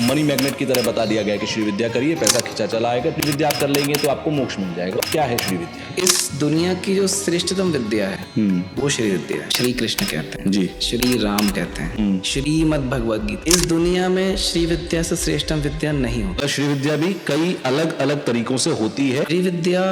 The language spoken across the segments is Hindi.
मनी मैग्नेट की तरह बता दिया गया कि श्री विद्या करिए, पैसा खींचा चला आएगा। श्री विद्या आप कर लेंगे तो आपको मोक्ष मिल जाएगा। क्या है श्री विद्या? इस दुनिया की जो श्रेष्ठतम विद्या है वो श्री विद्या है। श्री कृष्ण कहते हैं जी, श्री राम कहते हैं, श्रीमद् भगवद गीता। इस दुनिया में श्री विद्या से श्रेष्ठतम विद्या नहीं होती। तो श्री विद्या भी कई अलग अलग तरीकों से होती है। श्री विद्या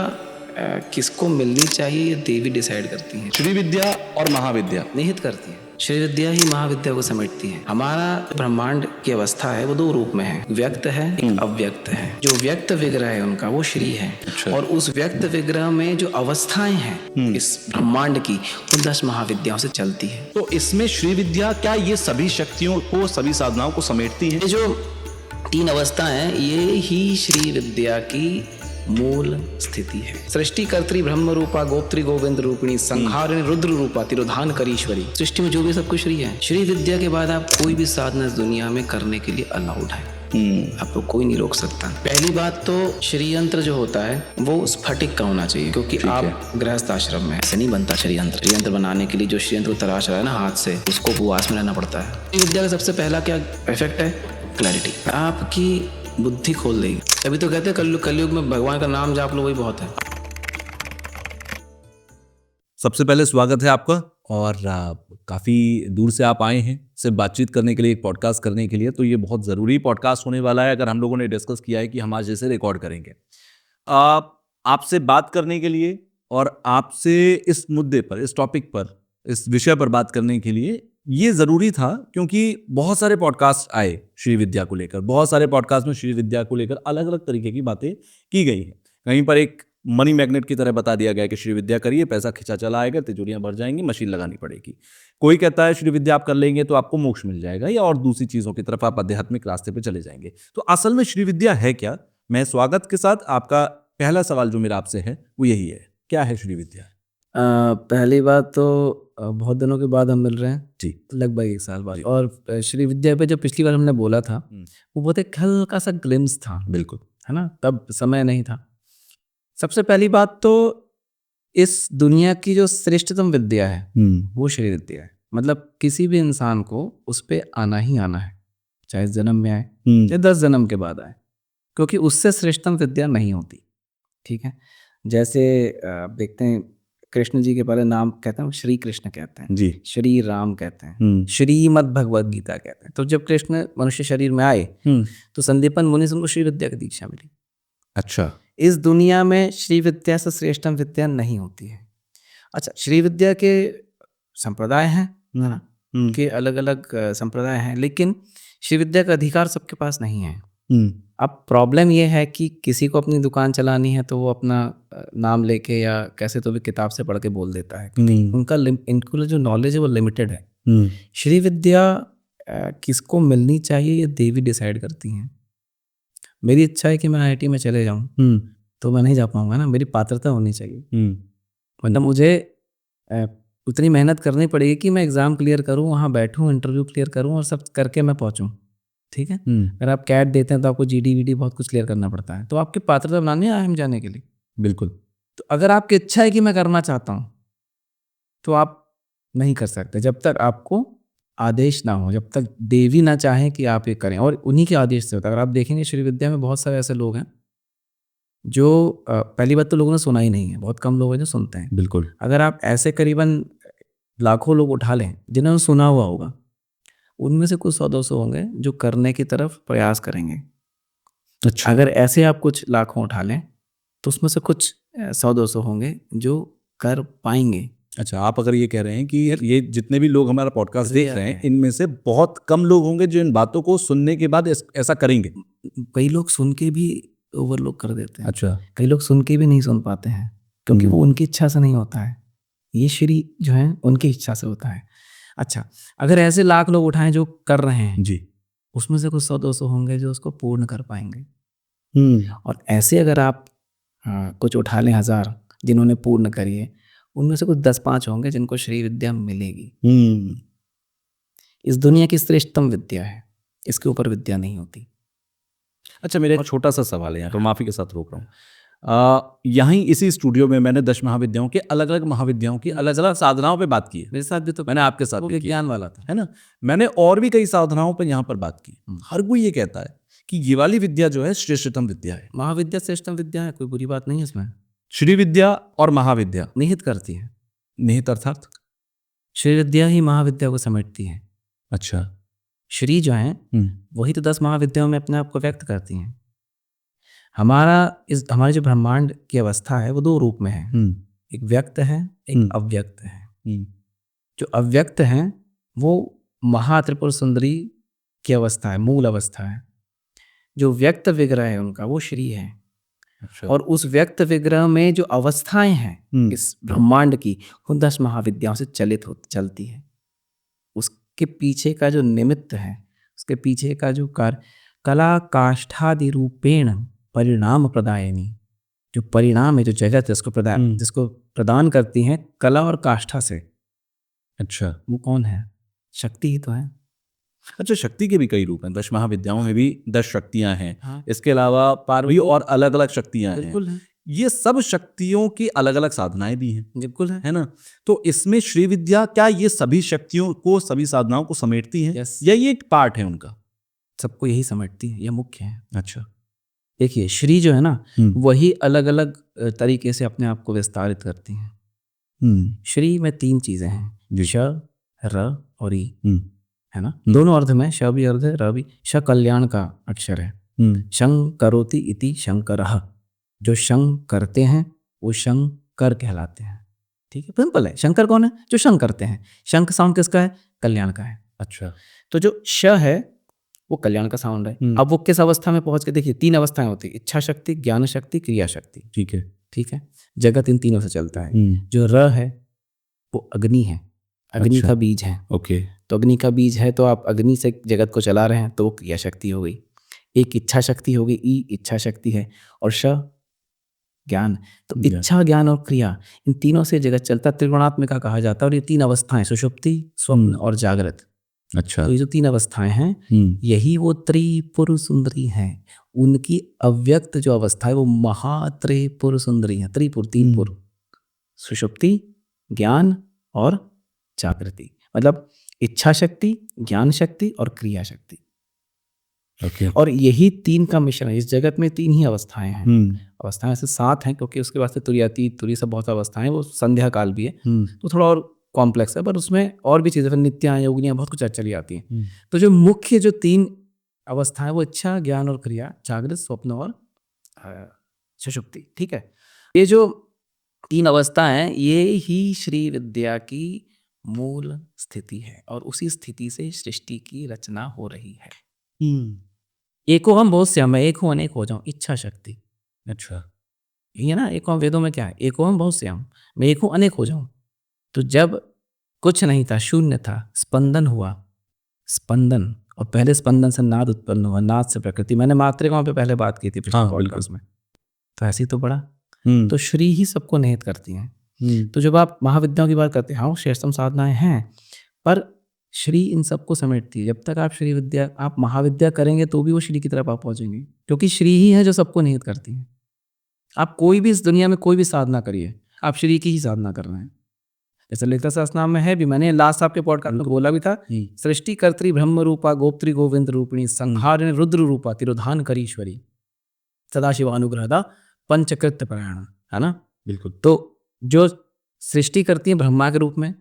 किसको मिलनी चाहिए ये देवी डिसाइड करती है। श्री विद्या और महाविद्या निहित करती है। श्री विद्या ही महाविद्या को समेटती है। हमारा ब्रह्मांड की अवस्था है वो दो रूप में है, व्यक्त है, अव्यक्त है। जो व्यक्त विग्रह है उनका वो श्री है। और उस व्यक्त विग्रह में जो अवस्थाएं हैं इस ब्रह्मांड की वो 10 महाविद्याओं से चलती है। तो इसमें श्री विद्या क्या ये सभी शक्तियों को, सभी साधनाओं को समेटती है? ये जो 3 अवस्थाएं हैं ये ही श्री विद्या की मूल स्थिति है। सृष्टि कर्त्री ब्रह्म रूपा, गोप्त्री गोविंद रूपिणी, संहारिणी रुद्र रूपा, तिरोधान करीश्वरी। सृष्टि में जो भी सब कुछ श्री है। श्री विद्या के बाद आप कोई भी साधना इस दुनिया में करने के लिए अलाउड है। आपको कोई नहीं रोक सकता। पहली बात तो श्री यंत्र जो होता है वो स्फटिक का होना चाहिए, क्योंकि आप गृहस्थ आश्रम में ऐसे नहीं बनता श्री यंत्र। श्री यंत्र बनाने के लिए जो श्री यंत्र तराश रहा है ना हाथ से, उसको उपवास में रहना पड़ता है। श्री विद्या का सबसे पहला क्या इफेक्ट है? क्लैरिटी। आपकी बुद्धि खोल देगी। तभी तो कहते हैं कलयुग में भगवान का नाम जाप लो वही बहुत है। सबसे पहले स्वागत है आपका। और काफ़ी दूर से आप आए हैं सिर्फ बातचीत करने के लिए, एक पॉडकास्ट करने के लिए। तो ये बहुत ज़रूरी पॉडकास्ट होने वाला है। अगर हम लोगों ने डिस्कस किया है कि हम आज जैसे रिकॉर्ड करेंगे आपसे बात करने के लिए और आपसे इस मुद्दे पर, इस टॉपिक पर, इस विषय पर बात करने के लिए ये ज़रूरी था, क्योंकि बहुत सारे पॉडकास्ट आए श्री विद्या को लेकर। बहुत सारे पॉडकास्ट में श्री विद्या को लेकर अलग अलग तरीके की बातें की गई हैं। कहीं पर एक मनी मैग्नेट की तरह बता दिया गया कि श्री विद्या करिए, पैसा खींचा चला आएगा, तिजोरियां भर जाएंगी, मशीन लगानी पड़ेगी। कोई कहता है श्री विद्या आप कर लेंगे तो आपको मोक्ष मिल जाएगा, या और दूसरी चीज़ों की तरफ आप आध्यात्मिक रास्ते पर चले जाएंगे। तो असल में श्री विद्या है क्या? मैं स्वागत के साथ आपका पहला सवाल जो मेरा आपसे है वो यही है, क्या है श्री विद्या? पहली बात तो बहुत दिनों के बाद हम मिल रहे हैं जी, लगभग 1 साल बाद। और श्री विद्या पे जो पिछली बार हमने बोला था वो बहुत एक हल्का सा ग्लिम्स था, बिल्कुल, है ना, तब समय नहीं था। सबसे पहली बात तो इस दुनिया की जो श्रेष्ठतम विद्या है वो श्री विद्या है। मतलब किसी भी इंसान को उस पे आना ही आना है, चाहे इस जन्म में आए चाहे 10 जन्म के बाद आए, क्योंकि उससे श्रेष्ठतम विद्या नहीं होती। ठीक है, जैसे देखते हैं कृष्ण जी के पहले नाम कहते हैं श्री कृष्ण कहते हैं जी, श्री राम कहते हैं, श्रीमद् भगवद गीता कहते हैं। तो जब कृष्ण मनुष्य शरीर में आए तो संदीपन मुनि से उनको श्री विद्या की दीक्षा मिली। अच्छा, इस दुनिया में श्री विद्या से श्रेष्ठतम विद्या नहीं होती है। अच्छा, श्री विद्या के संप्रदाय हैं ना, उनके अलग अलग संप्रदाय हैं, लेकिन श्री विद्या का अधिकार सबके पास नहीं है। अब प्रॉब्लम ये है कि किसी को अपनी दुकान चलानी है तो वो अपना नाम लेके या कैसे तो भी किताब से पढ़ के बोल देता है। इनको जो नॉलेज है वो लिमिटेड है। श्री विद्या किसको मिलनी चाहिए ये देवी डिसाइड करती हैं। मेरी इच्छा है कि मैं IIT में चले जाऊं तो मैं नहीं जा पाऊंगा ना, मेरी पात्रता होनी चाहिए। मतलब मुझे उतनी मेहनत करनी पड़ेगी कि मैं एग्ज़ाम क्लियर करूं, वहाँ बैठूं, इंटरव्यू क्लियर करूं और सब करके मैं पहुंचूं। ठीक है, अगर आप कैट देते हैं तो आपको GD VD बहुत कुछ क्लियर करना पड़ता है। तो आपकी पात्रता बनानी है IIM जाने के लिए। बिल्कुल। तो अगर आपकी इच्छा है कि मैं करना चाहता हूँ तो आप नहीं कर सकते जब तक आपको आदेश ना हो, जब तक देवी ना चाहे कि आप ये करें, और उन्हीं के आदेश से होता है। अगर आप देखेंगे श्री विद्या में बहुत सारे ऐसे लोग हैं जो पहली बात तो लोगों ने सुना ही नहीं है, बहुत कम लोग हैं जो सुनते हैं। बिल्कुल। अगर आप ऐसे करीबन लाखों लोग उठा लें जिन्होंने सुना हुआ होगा, उनमें से कुछ 100-200 होंगे जो करने की तरफ प्रयास करेंगे। अच्छा, अगर ऐसे आप कुछ लाखों उठा लें तो उसमें से कुछ 100-200 होंगे जो कर पाएंगे। अच्छा, आप अगर ये कह रहे हैं कि ये जितने भी लोग हमारा पॉडकास्ट देख रहे हैं इनमें से बहुत कम लोग होंगे जो इन बातों को सुनने के बाद ऐसा करेंगे। कई लोग सुन के भी ओवरलुक कर देते हैं। अच्छा, कई लोग सुन के भी नहीं सुन पाते हैं क्योंकि वो उनकी इच्छा से नहीं होता है। ये श्री जो है उनकी इच्छा से होता है। अच्छा, अगर ऐसे लाख लोग उठाएं जो कर रहे हैं जी, उसमें से कुछ 100-200 होंगे जो उसको पूर्ण कर पाएंगे। और ऐसे अगर आप कुछ उठा लें 1000 जिन्होंने पूर्ण करी है, उनमें से कुछ 10-5 होंगे जिनको श्री विद्या मिलेगी। इस दुनिया की श्रेष्ठतम विद्या है, इसके ऊपर विद्या नहीं होती। अच्छा, मेरा एक छोटा सा सवाल है यहाँ पर, माफ़ी के साथ रोक रहा हूँ। यहीं इसी स्टूडियो में मैंने 10 महाविद्याओं के अलग अलग महाविद्याओं की अलग अलग साधनाओं पे बात की है। मेरे साथ भी तो मैंने आपके साथ भी की ज्ञान वाला था, है ना। मैंने और भी कई साधनाओं पे यहाँ पर बात की। हर कोई ये कहता है कि ये वाली विद्या जो है श्रेष्ठतम विद्या है। महाविद्या श्रेष्ठतम विद्या है, कोई बुरी बात नहीं है इसमें। श्री विद्या और महाविद्या निहित करती है, निहित अर्थात? श्री विद्या ही महाविद्या को समेटती है। अच्छा। श्री जो है वही तो 10 महाविद्याओं में अपने आप को व्यक्त करती हैं। हमारे जो ब्रह्मांड की अवस्था है वो 2 रूप में है, एक व्यक्त है, एक अव्यक्त है। जो अव्यक्त है वो महात्रिपुर सुंदरी की अवस्था है, मूल अवस्था है। जो व्यक्त विग्रह है उनका वो श्री है। अच्छा। और उस व्यक्त विग्रह में जो अवस्थाएं हैं इस ब्रह्मांड की, वो 10 महाविद्याओं से चलती है। उसके पीछे का जो निमित्त है, उसके पीछे का जो कार्य, कला काष्ठादि रूपेण परिणाम प्रदायनी, जो परिणाम है, जो जगत है, जिसको प्रदान करती हैं कला और काष्ठा से। अच्छा। वो कौन है? शक्ति ही तो है। अच्छा, शक्ति के भी कई रूप हैं, 10 महाविद्याओं में भी 10 शक्तियां हैं। हाँ। इसके अलावा पार्वती और अलग अलग शक्तियां हैं। बिल्कुल है, ये सब शक्तियों की अलग अलग साधनाएं भी हैं। बिल्कुल है ना? तो इसमें श्री विद्या क्या ये सभी शक्तियों को, सभी साधनाओं को समेटती है? Yes. या ये एक पार्ट है उनका? सबको यही समेटती है, यह मुख्य है। अच्छा। देखिए, श्री जो है ना वही अलग अलग तरीके से अपने आप को विस्तारित करती हैं। श्री में 3 चीजें हैं, श, र और ई, है ना? दोनों अर्थ में, श भी अर्थ है, र भी। श कल्याण का अक्षर है। शं करोति इति शंकरः, जो शं करते हैं वो शंकर कहलाते हैं। ठीक है, सिंपल है। शंकर कौन है? जो शंख करते हैं। शंख साउंड किसका है? कल्याण का है। अच्छा। तो जो श है वो कल्याण का साउंड है। अब वो किस अवस्था में पहुंच के, देखिए 3 अवस्थाएं होती है, इच्छा शक्ति, ज्ञान शक्ति, क्रिया शक्ति। ठीक है। ठीक है, जगत इन तीनों से चलता है। जो र है वो अग्नि है, अग्नि का बीज है। ओके। तो अग्नि का बीज है तो आप अग्नि से जगत को चला रहे हैं, तो वो क्रिया शक्ति हो गई। एक इच्छा शक्ति हो गई, ई इच्छा शक्ति है, और श ज्ञान। तो इच्छा, ज्ञान और क्रिया, इन तीनों से जगत चलता। त्रिगुणात्मिका कहा जाता है। और ये 3 अवस्थाएं, सुषुप्ति, स्वप्न और जागृत। अच्छा। तो ये जो 3 अवस्थाएं हैं यही वो त्रिपुर सुंदरी हैं। उनकी अव्यक्त जो अवस्था है वो महात्रिपुर सुंदरी है। त्रिपुर, 3 पुर, सुषुप्ति, ज्ञान और जागृति। मतलब इच्छा शक्ति, ज्ञान शक्ति और क्रिया शक्ति। ओके। और यही 3 का मिश्रण है। इस जगत में 3 ही अवस्थाएं हैं। अवस्थाएं ऐसे 7 हैं, क्योंकि उसके वास्ते तुरीयातीत, तुरी सब बहुत अवस्थाएं, वो संध्या काल भी है, तो थोड़ा और कॉम्प्लेक्स है। पर उसमें और भी चीज़ें, नित्या, योगिनियाँ, बहुत कुछ चली आती हैं। तो जो मुख्य जो 3 अवस्थाएं वो इच्छा, ज्ञान और क्रिया, जागृत, स्वप्न और सुषुप्ति। ठीक है, ये जो 3 अवस्था हैं ये ही श्री विद्या की मूल स्थिति है, और उसी स्थिति से सृष्टि की रचना हो रही है। एको हम बहुत श्याम है, एक हो अनेक हो जाऊं, इच्छा शक्ति। अच्छा। यही है ना, एको हम वेदों में क्या है? एको हम बहुत श्याम, मैं एक हूं अनेक हो जाऊं। तो जब कुछ नहीं था, शून्य था, स्पंदन हुआ, स्पंदन, और पहले स्पंदन से नाद उत्पन्न हुआ, नाद से प्रकृति। मैंने मात्रिकाओं पे पहले बात की थी पिछले पॉडकास्ट में। तो ऐसे ही तो बड़ा, तो श्री ही सबको निहित करती हैं। तो जब आप महाविद्याओं की बात करते हैं, हाँ श्रेष्ठतम साधनाएं हैं, पर श्री इन सबको समेटती है। जब तक आप श्री विद्या, आप महाविद्या करेंगे तो भी वो श्री की तरफ आप पहुंचेंगे, क्योंकि श्री ही है जो सबको निहित करती है। आप कोई भी इस दुनिया में कोई भी साधना करिए, आप श्री की ही साधना कर रहे हैं। जैसे ललिता सहस्त्रनाम में है भी, मैंने लास्ट आपके पॉडकास्ट में बोला भी था, सृष्टि कर्त्री ब्रह्म रूपा गोप्त्री गोविंद रूपिणी संहारिणी रुद्र रूपा तिरोधान करीश्वरी सदाशिवानुग्रहदा पंचकृत्य परायण, है ना? बिल्कुल। तो जो सृष्टि करती है ब्रह्मा के रूप में,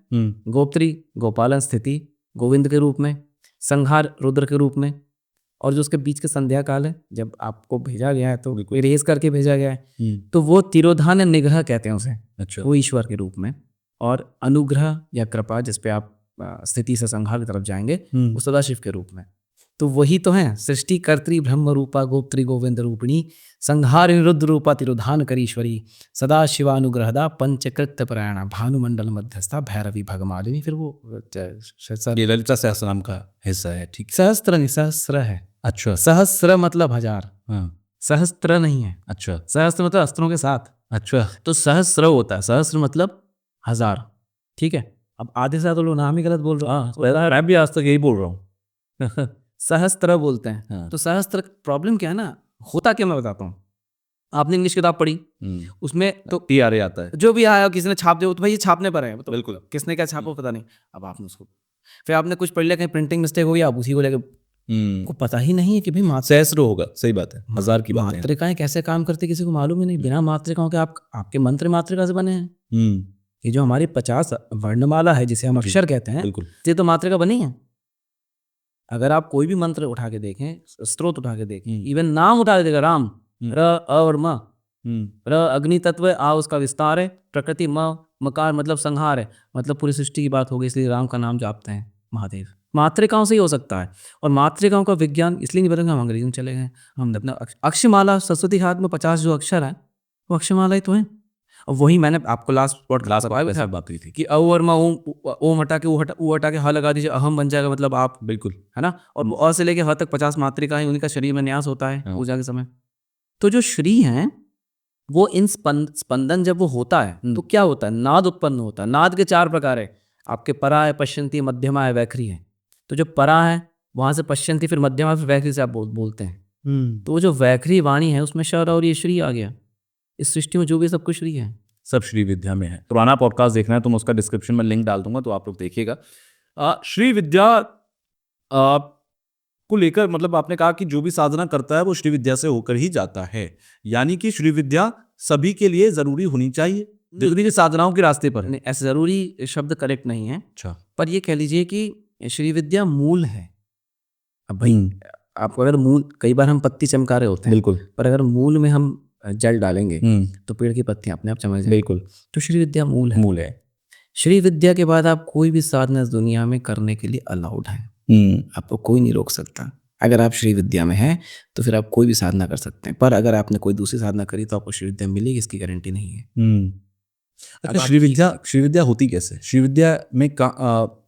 गोप्त्री गोपालन स्थिति गोविंद के रूप में, संहार रुद्र के रूप में, और जो उसके बीच के संध्या काल है जब आपको भेजा गया है, तो इरेज करके भेजा गया है, तो वो तिरोधान निग्रह कहते हैं उसे। अच्छा। वो ईश्वर के रूप में, और अनुग्रह या कृपा जिसपे आप स्थिति से संहार की तरफ जाएंगे, वो सदाशिव के रूप में। तो वही तो है, सृष्टि कर्त्री ब्रह्म रूपा गोप्त्री गोविंद रूपिणी संहारिणी रुद्र रूपा तिरोधान करीश्वरी सदा शिवानुग्रहदा पंचकृत्य परायणा भानुमंडल मध्यस्था भैरवी भगमालिनी। फिर वो ये ललिता सहस्त्रनाम का हिस्सा है। ठीक, सहस्त्र नहीं, सहस्र है। अच्छा। सहस्र मतलब 1000, सहस्त्र नहीं है। अच्छा। सहस्त्र मतलब अस्त्रों के साथ। अच्छा। तो सहस्र होता है, सहस्र मतलब 1000। ठीक है, अब आधे से तो लोग नाम ही गलत बोल रहे हैं। मैं भी आज तक यही बोल रहा हूँ। सहस्त्र बोलते हैं। तो सहस्त्र प्रॉब्लम क्या है ना, होता क्या मैं बताता हूँ। आपने इंग्लिश किताब पढ़ी, उसमें तो TRA आता है, जो भी आया किसी ने छाप दिया, तो भाई ये छापने पर है, बिल्कुल किसने क्या छापा पता नहीं। अब आपने उसको, फिर आपने कुछ पढ़ लिया, कहीं प्रिंटिंग मिस्टेक हो गई, आप उसी को लेकर को पता ही नहीं है कि भाई सहस्र होगा, सही बात है, हजार की बात है। मात्रिकाएं कैसे काम करती किसी को मालूम ही नहीं। बिना मात्रिकाओं के आपके मंत्र मात्रिका से बने हैं। ये जो हमारी 50 वर्णमाला है जिसे हम अक्षर कहते हैं, बिल्कुल। ये तो मात्रिका बनी है। अगर आप कोई भी मंत्र उठा के देखें, स्त्रोत उठा के देखें, इवन नाम उठा के देखें, राम, र, अ और म, र अग्नि तत्व, आ उसका विस्तार है, प्रकृति, म मकार मतलब संहार है, मतलब पूरी सृष्टि की बात होगी, इसलिए राम का नाम जापते हैं महादेव। मात्रिकाओं से ही हो सकता है। और मात्रिकाओं का विज्ञान इसलिए नहीं बताएंगे, हम अंग्रेजी में चले गए। हम अपना अक्षमाला, सरस्वती हाथ में 50 जो अक्षर है वो अक्षमाला ही तो है। और वही मैंने आपको लास्ट क्लास बात हुई थी कि अ और म, ओम हटा के ऊ हटा के ह लगा दीजिए, अहम बन जाएगा, मतलब आप, बिल्कुल है ना। और अ से लेके ह तक 50 मात्रिकाएं, उनका शरीर में न्यास होता है पूजा के समय। तो जो श्री हैं वो इन स्पंदन जब वो होता है तो क्या होता है, नाद उत्पन्न होता है। नाद के 4 प्रकार है आपके, परा है, पश्यंती, मध्यमा है, वैखरी है। तो जो परा है वहां से पश्यंती, फिर मध्यमा, फिर वैखरी से आप बोलते हैं। तो जो वैखरी वाणी है उसमें शर और ये श्री आ गया। इस सृष्टि में जो भी सब कुछ श्री है, सब श्री विद्या में है। पुराना पॉडकास्ट देखना है तो मैं उसका डिस्क्रिप्शन में लिंक डाल दूंगा, तो आप लोग देखिएगा। श्री विद्या को लेकर, मतलब आपने कहा कि जो भी साधना करता है वो श्री विद्या से होकर ही जाता है, यानी कि श्री विद्या सभी के लिए जरूरी होनी चाहिए, जरूरी साधनाओं के रास्ते पर है। ऐसे जरूरी शब्द करेक्ट नहीं है, अच्छा, पर ये कह लीजिए कि श्री विद्या मूल है। अब भाई आपको अगर मूल, कई बार हम पत्ती चमका रहे होते हैं, बिल्कुल, पर अगर मूल में हम जल डालेंगे तो पेड़ की पत्तियां अपने आप चमक जाएंगी। बिल्कुल। तो श्री विद्या मूल है। मूल है। श्री विद्या के बाद आप कोई भी साधना इस दुनिया में करने के लिए अलाउड है। आपको कोई नहीं रोक सकता। अगर आप श्री विद्या में हैं तो फिर आप कोई भी साधना कर सकते हैं, पर अगर आपने कोई दूसरी साधना करी तो आपको श्री विद्या मिलेगी, इसकी गारंटी नहीं है। अच्छा, श्री विद्या होती कैसे? श्री विद्या में क्या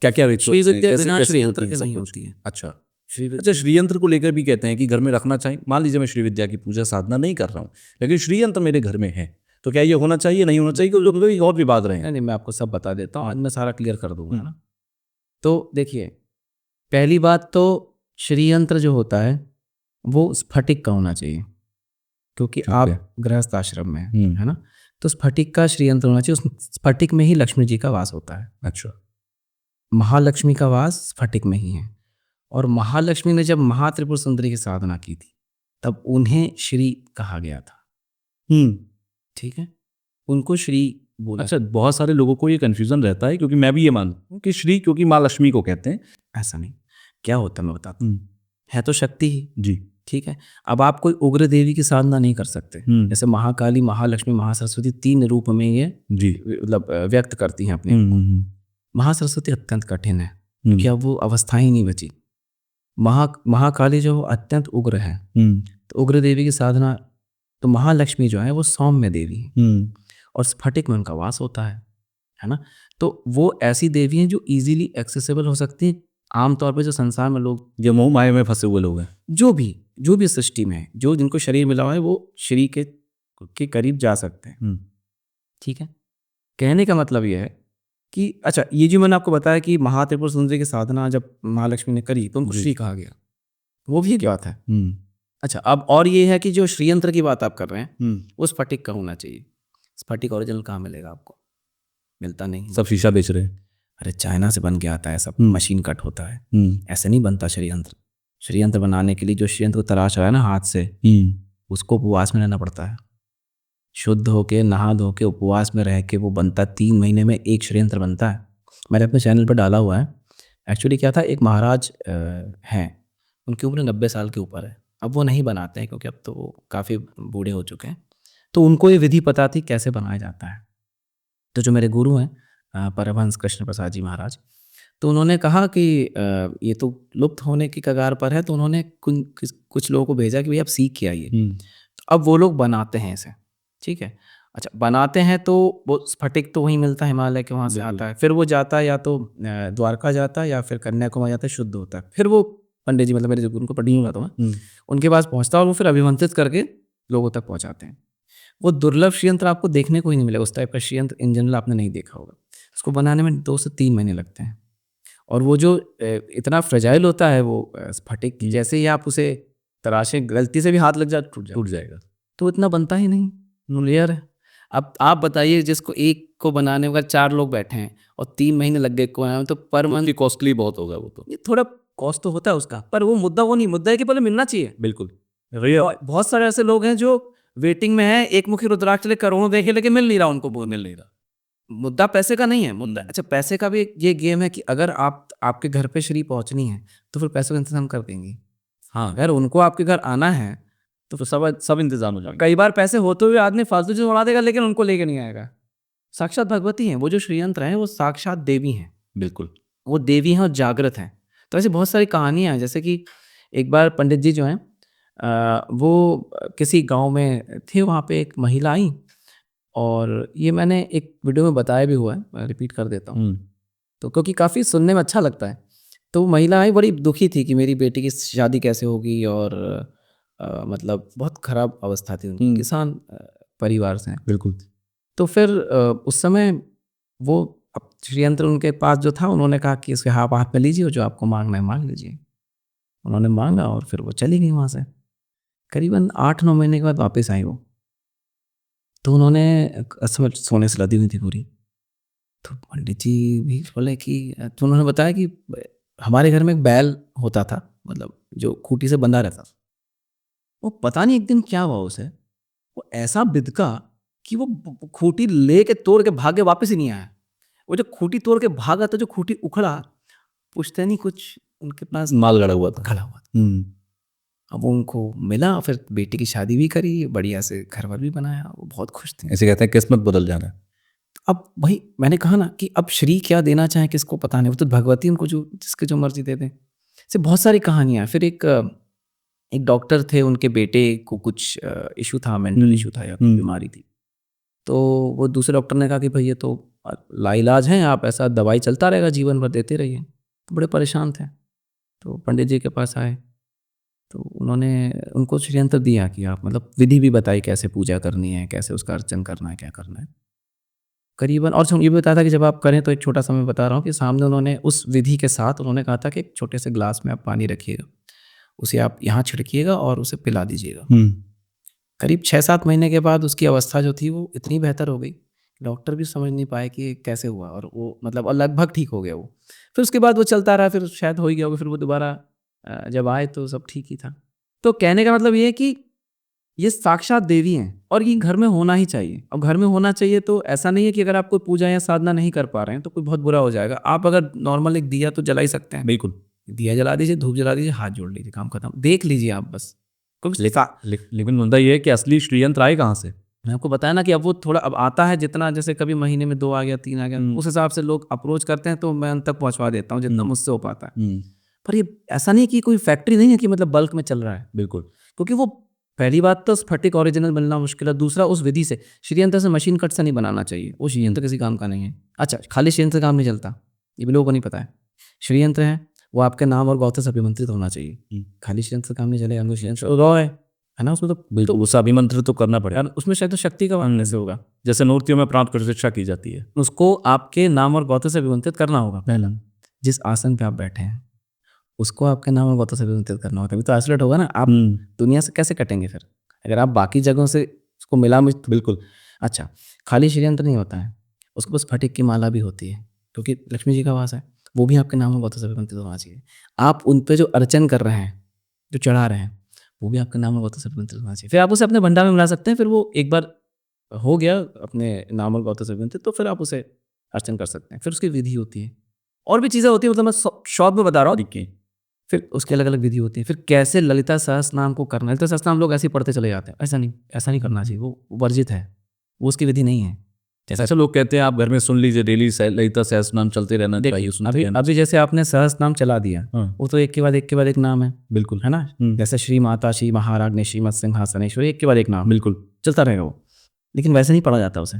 क्या श्री विद्या बिना श्री यंत्र के नहीं होती है। अच्छा, श्री यंत्र को लेकर भी कहते हैं कि घर में रखना चाहिए। मान लीजिए मैं श्री विद्या की पूजा साधना नहीं कर रहा हूँ, लेकिन श्री यंत्र मेरे घर में है, तो क्या ये होना चाहिए, नहीं होना चाहिए? क्योंकि और विवाद रहे हैं। नहीं, मैं आपको सब बता देता हूँ, आज मैं सारा क्लियर कर दूंगा ना। तो देखिए, पहली बात तो श्री यंत्र जो होता है वो स्फटिक का होना चाहिए, क्योंकि आप गृहस्थ आश्रम में है ना, तो स्फटिक का श्री यंत्र होना चाहिए। उस स्फटिक में ही लक्ष्मी जी का वास होता है। अच्छा, महालक्ष्मी का वास स्फटिक में ही है। और महालक्ष्मी ने जब महात्रिपुर सुंदरी की साधना की थी तब उन्हें श्री कहा गया था। ठीक है, उनको श्री बोला। अच्छा, बहुत सारे लोगों को ये कंफ्यूजन रहता है, क्योंकि मैं भी ये मानता हूँ कि श्री क्योंकि माँ लक्ष्मी को कहते हैं। ऐसा नहीं, क्या होता है मैं बताता हूँ। है तो शक्ति ही जी, ठीक है। अब आप कोई उग्र देवी की साधना नहीं कर सकते, जैसे महाकाली, महालक्ष्मी, महासरस्वती 3 रूप में ये जी, मतलब व्यक्त करती हैं अपने। महासरस्वती अत्यंत कठिन है, क्योंकि अब वो अवस्था ही नहीं बची। महाकाली जो अत्यंत उग्र है, तो उग्र देवी की साधना, तो महालक्ष्मी जो है वो सौम्य देवी है और स्फटिक में उनका वास होता है ना। तो वो ऐसी देवी हैं जो इजीली एक्सेसिबल हो सकती हैं। आमतौर पे जो संसार में लोग, ये मोह माया में फंसे हुए लोग हैं, जो भी सृष्टि में है, जो जिनको शरीर मिला हुआ है, वो श्री के करीब जा सकते हैं। ठीक है, कहने का मतलब यह है कि अच्छा, ये जो मैंने आपको बताया कि महात्रिपुर सुंदरी की साधना जब महालक्ष्मी ने करी तो उनको श्री कहा गया, वो भी एक बात है। अच्छा, अब और ये है कि जो श्रीयंत्र की बात आप कर रहे हैं वो स्फटिक का होना चाहिए। स्फटिक ओरिजिनल कहाँ मिलेगा आपको? मिलता नहीं। सब शीशा बेच रहे हैं। अरे चाइना से बन के आता है सब, मशीन कट होता है, ऐसे नहीं बनता श्रीयंत्र। श्रीयंत्र बनाने के लिए जो श्रीयंत्र को तराश रहा है ना हाथ से, उसको उपवास में रहना पड़ता है। शुद्ध होके, नहा धो के, उपवास में रह के वो बनता। 3 महीने में एक श्रीयंत्र बनता है। मैंने अपने चैनल पर डाला हुआ है। एक्चुअली क्या था, एक महाराज हैं, उनकी उम्र 90 साल के ऊपर है। अब वो नहीं बनाते हैं क्योंकि अब तो वो काफ़ी बूढ़े हो चुके हैं, तो उनको ये विधि पता थी कैसे बनाया जाता है। तो जो मेरे गुरु हैं परमहंस कृष्ण प्रसाद जी महाराज, तो उन्होंने कहा कि ये तो लुप्त होने की कगार पर है, तो उन्होंने कुछ लोगों को भेजा कि भाई आप सीख के आइए। तो अब वो लोग बनाते हैं इसे, ठीक है। अच्छा, बनाते हैं तो वो स्फटिक तो वहीं मिलता है, हिमालय के वहाँ से आता है, फिर वो जाता है या तो द्वारका जाता है या फिर कन्याकुमारी जाता है, शुद्ध होता है। फिर वो पंडित जी, मतलब मेरे जो गुरु को पढ़ी हुआ था, उनके पास पहुँचता है और वो फिर अभिमंत्रित करके लोगों तक पहुँचाते हैं। वो दुर्लभ श्रीयंत्र आपको देखने को ही नहीं मिलेगा। उस टाइप का श्रीयंत्र इन जनरल आपने नहीं देखा होगा। उसको बनाने में 2 से 3 महीने लगते हैं। और वो जो इतना फ्रेजाइल होता है वो स्फटिक, जैसे ही आप उसे तराशें, गलती से भी हाथ लग जाए टूट जाएगा। तो इतना बनता ही नहीं, लेयर है। अब आप बताइए, जिसको एक को बनाने में 4 लोग बैठे हैं और 3 महीने लग गए को, तो पर मंथ कॉस्टली बहुत होगा वो। तो ये थोड़ा कॉस्ट तो होता है उसका, पर वो मुद्दा वो नहीं, मुद्दा है कि पहले मिलना चाहिए। बिल्कुल। भैया बहुत सारे ऐसे लोग हैं जो वेटिंग में हैं, एक मुखी रुद्राक्ष ले करोड़ों देखे लेकिन मिल नहीं रहा उनको, वो मिल नहीं रहा। मुद्दा पैसे का नहीं है, मुद्दा अच्छा पैसे का भी ये गेम है कि अगर आपके घर पे श्री पहुंचनी है तो फिर पैसों का इंतजाम कर देंगे। हाँ, अगर उनको आपके घर आना है तो सब इंतजाम हो जाएगा। कई बार पैसे होते हुए आदमी फालतू चीज उड़ा देगा लेकिन उनको लेके नहीं आएगा। साक्षात भगवती हैं वो, जो श्रीयंत्र हैं वो साक्षात देवी हैं, बिल्कुल। वो देवी हैं और जागृत हैं। तो ऐसी बहुत सारी कहानियां हैं, जैसे कि एक बार पंडित जी जो हैं वो किसी गांव में थे, वहाँ पे एक महिला आई, और ये मैंने एक वीडियो में बताया भी हुआ है, मैं रिपीट कर देता हूँ तो, क्योंकि काफ़ी सुनने में अच्छा लगता है। तो वो महिला आई, बड़ी दुखी थी कि मेरी बेटी की शादी कैसे होगी, और मतलब बहुत खराब अवस्था थी उनकी, किसान परिवार से। बिल्कुल। तो फिर उस समय वो अब श्रीयंत्र उनके पास जो था, उन्होंने कहा कि इसके हाथ में लीजिए, जो आपको मांगना है मांग लीजिए। उन्होंने मांगा और फिर वो चली गई वहाँ से। करीबन 8-9 महीने के बाद वापस आई वो, तो उन्होंने असल सोने से लदी हुई थी पूरी। तो पंडित जी भी बोले कि, तो उन्होंने बताया कि हमारे घर में एक बैल होता था, मतलब जो खूंटी से बंधा रहता था। वो पता नहीं एक दिन क्या हुआ उसे, वो ऐसा बिदका कि वो खूंटी लेके तोड़ के भाग के वापस ही नहीं आया। वो जो खूंटी तोड़ के भागा तो जो खूंटी उखड़ा, पूछते नहीं कुछ उनके पास माल गड़ा हुआ था। खड़ा हुआ था। अब उनको मिला, फिर बेटी की शादी भी करी, बढ़िया से घर वर भी बनाया, वो बहुत खुश थे। ऐसे कहते हैं किस्मत बदल जाना है। अब भाई मैंने कहा ना कि अब श्री क्या देना चाहे किसको पता नहीं, वो तो भगवती उनको जो जिसके जो मर्जी दे दें। ऐसे बहुत सारी कहानियाँ। फिर एक डॉक्टर थे, उनके बेटे को कुछ इशू था, मेंटल इशू था या बीमारी थी। तो वो दूसरे डॉक्टर ने कहा कि भाई ये तो लाइलाज है, आप ऐसा दवाई चलता रहेगा जीवन भर, देते रहिए। तो बड़े परेशान थे, तो पंडित जी के पास आए, तो उन्होंने उनको श्रीयंत्र दिया कि आप मतलब विधि भी बताई कैसे पूजा करनी है, कैसे उसका अर्चन करना है, क्या करना है करीबन। और ये भी बताया था कि जब आप करें तो एक छोटा सा मैं बता रहा हूँ कि सामने उन्होंने उस विधि के साथ उन्होंने कहा था कि एक छोटे से ग्लास में आप पानी रखिएगा, उसे आप यहाँ छिड़किएगा और उसे पिला दीजिएगा। करीब 6-7 महीने के बाद उसकी अवस्था जो थी वो इतनी बेहतर हो गई, डॉक्टर भी समझ नहीं पाए कि कैसे हुआ, और वो मतलब लगभग ठीक हो गया वो। फिर उसके बाद वो चलता रहा, फिर शायद हो ही गया होगा, फिर वो दोबारा जब आए तो सब ठीक ही था। तो कहने का मतलब ये है कि ये साक्षात देवी हैं और ये घर में होना ही चाहिए। अब घर में होना चाहिए तो ऐसा नहीं है कि अगर आप कोई पूजा या साधना नहीं कर पा रहे हैं तो कोई बहुत बुरा हो जाएगा। आप अगर नॉर्मल एक दिया तो जला ही सकते हैं, बिल्कुल दिया जला दीजिए, धूप जला दीजिए, हाथ जोड़ लीजिए, काम खत्म। देख लीजिए आप बस। लेकिन मुद्दा ये है कि असली श्रीयंत्र आए कहाँ से? मैं आपको बताया ना कि अब वो थोड़ा अब आता है, जितना जैसे कभी महीने में 2 आ गया, 3 आ गया, उस हिसाब से लोग अप्रोच करते हैं, तो मैं उन तक पहुंचवा देता हूँ जितना मुझसे हो पाता है। पर ये ऐसा नहीं कि कोई फैक्ट्री नहीं है कि मतलब बल्क में चल रहा है। बिल्कुल, क्योंकि वो पहली बात तो स्फटिक ओरिजिनल मिलना मुश्किल है, दूसरा उस विधि से श्रीयंत्र से मशीन कट से नहीं बनाना चाहिए, वो श्रीयंत्र किसी काम का नहीं है। अच्छा, खाली श्रीयंत्र काम नहीं चलता, ये भी लोगों को नहीं पता है। श्रीयंत्र है वो आपके नाम और गौत्र से अभिमंत्रित होना चाहिए, खाली श्रीयंत्र काम नहीं चलेगा। हमको श्रीयंत्र गौ है ना, उसमें तो उस अभिमंत्रित तो करना पड़ेगा। उसमें शायद तो शक्ति का मानने से होगा, जैसे मूर्तियों में प्राण प्रतिष्ठा की जाती है, उसको आपके नाम और गौत्र से अभिमंत्रित करना होगा। पहला, जिस आसन पे आप बैठे हैं उसको आपके नाम और गौत्र से अभिमंत्रित करना होगा, तभी तो आइसोलेट होगा ना। आप दुनिया से कैसे कटेंगे फिर, अगर आप बाकी जगहों से उसको मिला मिल। बिल्कुल। अच्छा, खाली श्रीयंत्र नहीं होता है, उसको बस स्फटिक की माला भी होती है, क्योंकि लक्ष्मी जी का वास है, वो भी आपके नाम और गौत्र से अभिमंत्रित होना चाहिए। आप उन पे जो अर्चन कर रहे हैं, जो चढ़ा रहे हैं, वो भी आपके नाम और गौत्र से अभिमंत्रित होना चाहिए। फिर आप उसे अपने भंडार में मिला सकते हैं, फिर वो एक बार हो गया अपने नाम और गौत्र से अभिमंत्रित, तो फिर आप उसे अर्चन कर सकते हैं। फिर उसकी विधि होती है, और भी चीज़ें होती है, मतलब मैं शॉर्ट में बता रहा हूँ। फिर उसकी अलग अलग विधि होती है। फिर कैसे ललिता सहस्त्रनाम को करना है, ललिता सहस्त्रनाम लोग ऐसे ही पढ़ते चले जाते हैं, ऐसा नहीं करना चाहिए, वो वर्जित है, वो उसकी विधि नहीं है। जैसे लोग कहते हैं आप घर में सुन लीजिए, डेली ललिता सहस्त्रनाम चलते रहना चाहिए। अभी जैसे आपने सहस्त्रनाम चला दिया, वो तो एक के बाद एक नाम है, बिल्कुल है ना। जैसे श्री माता, श्री महाराज, श्रीमद सिंहासनेश्वरी, एक के बाद एक नाम, बिल्कुल चलता रहेगा वो, लेकिन वैसे नहीं पढ़ा जाता उसे,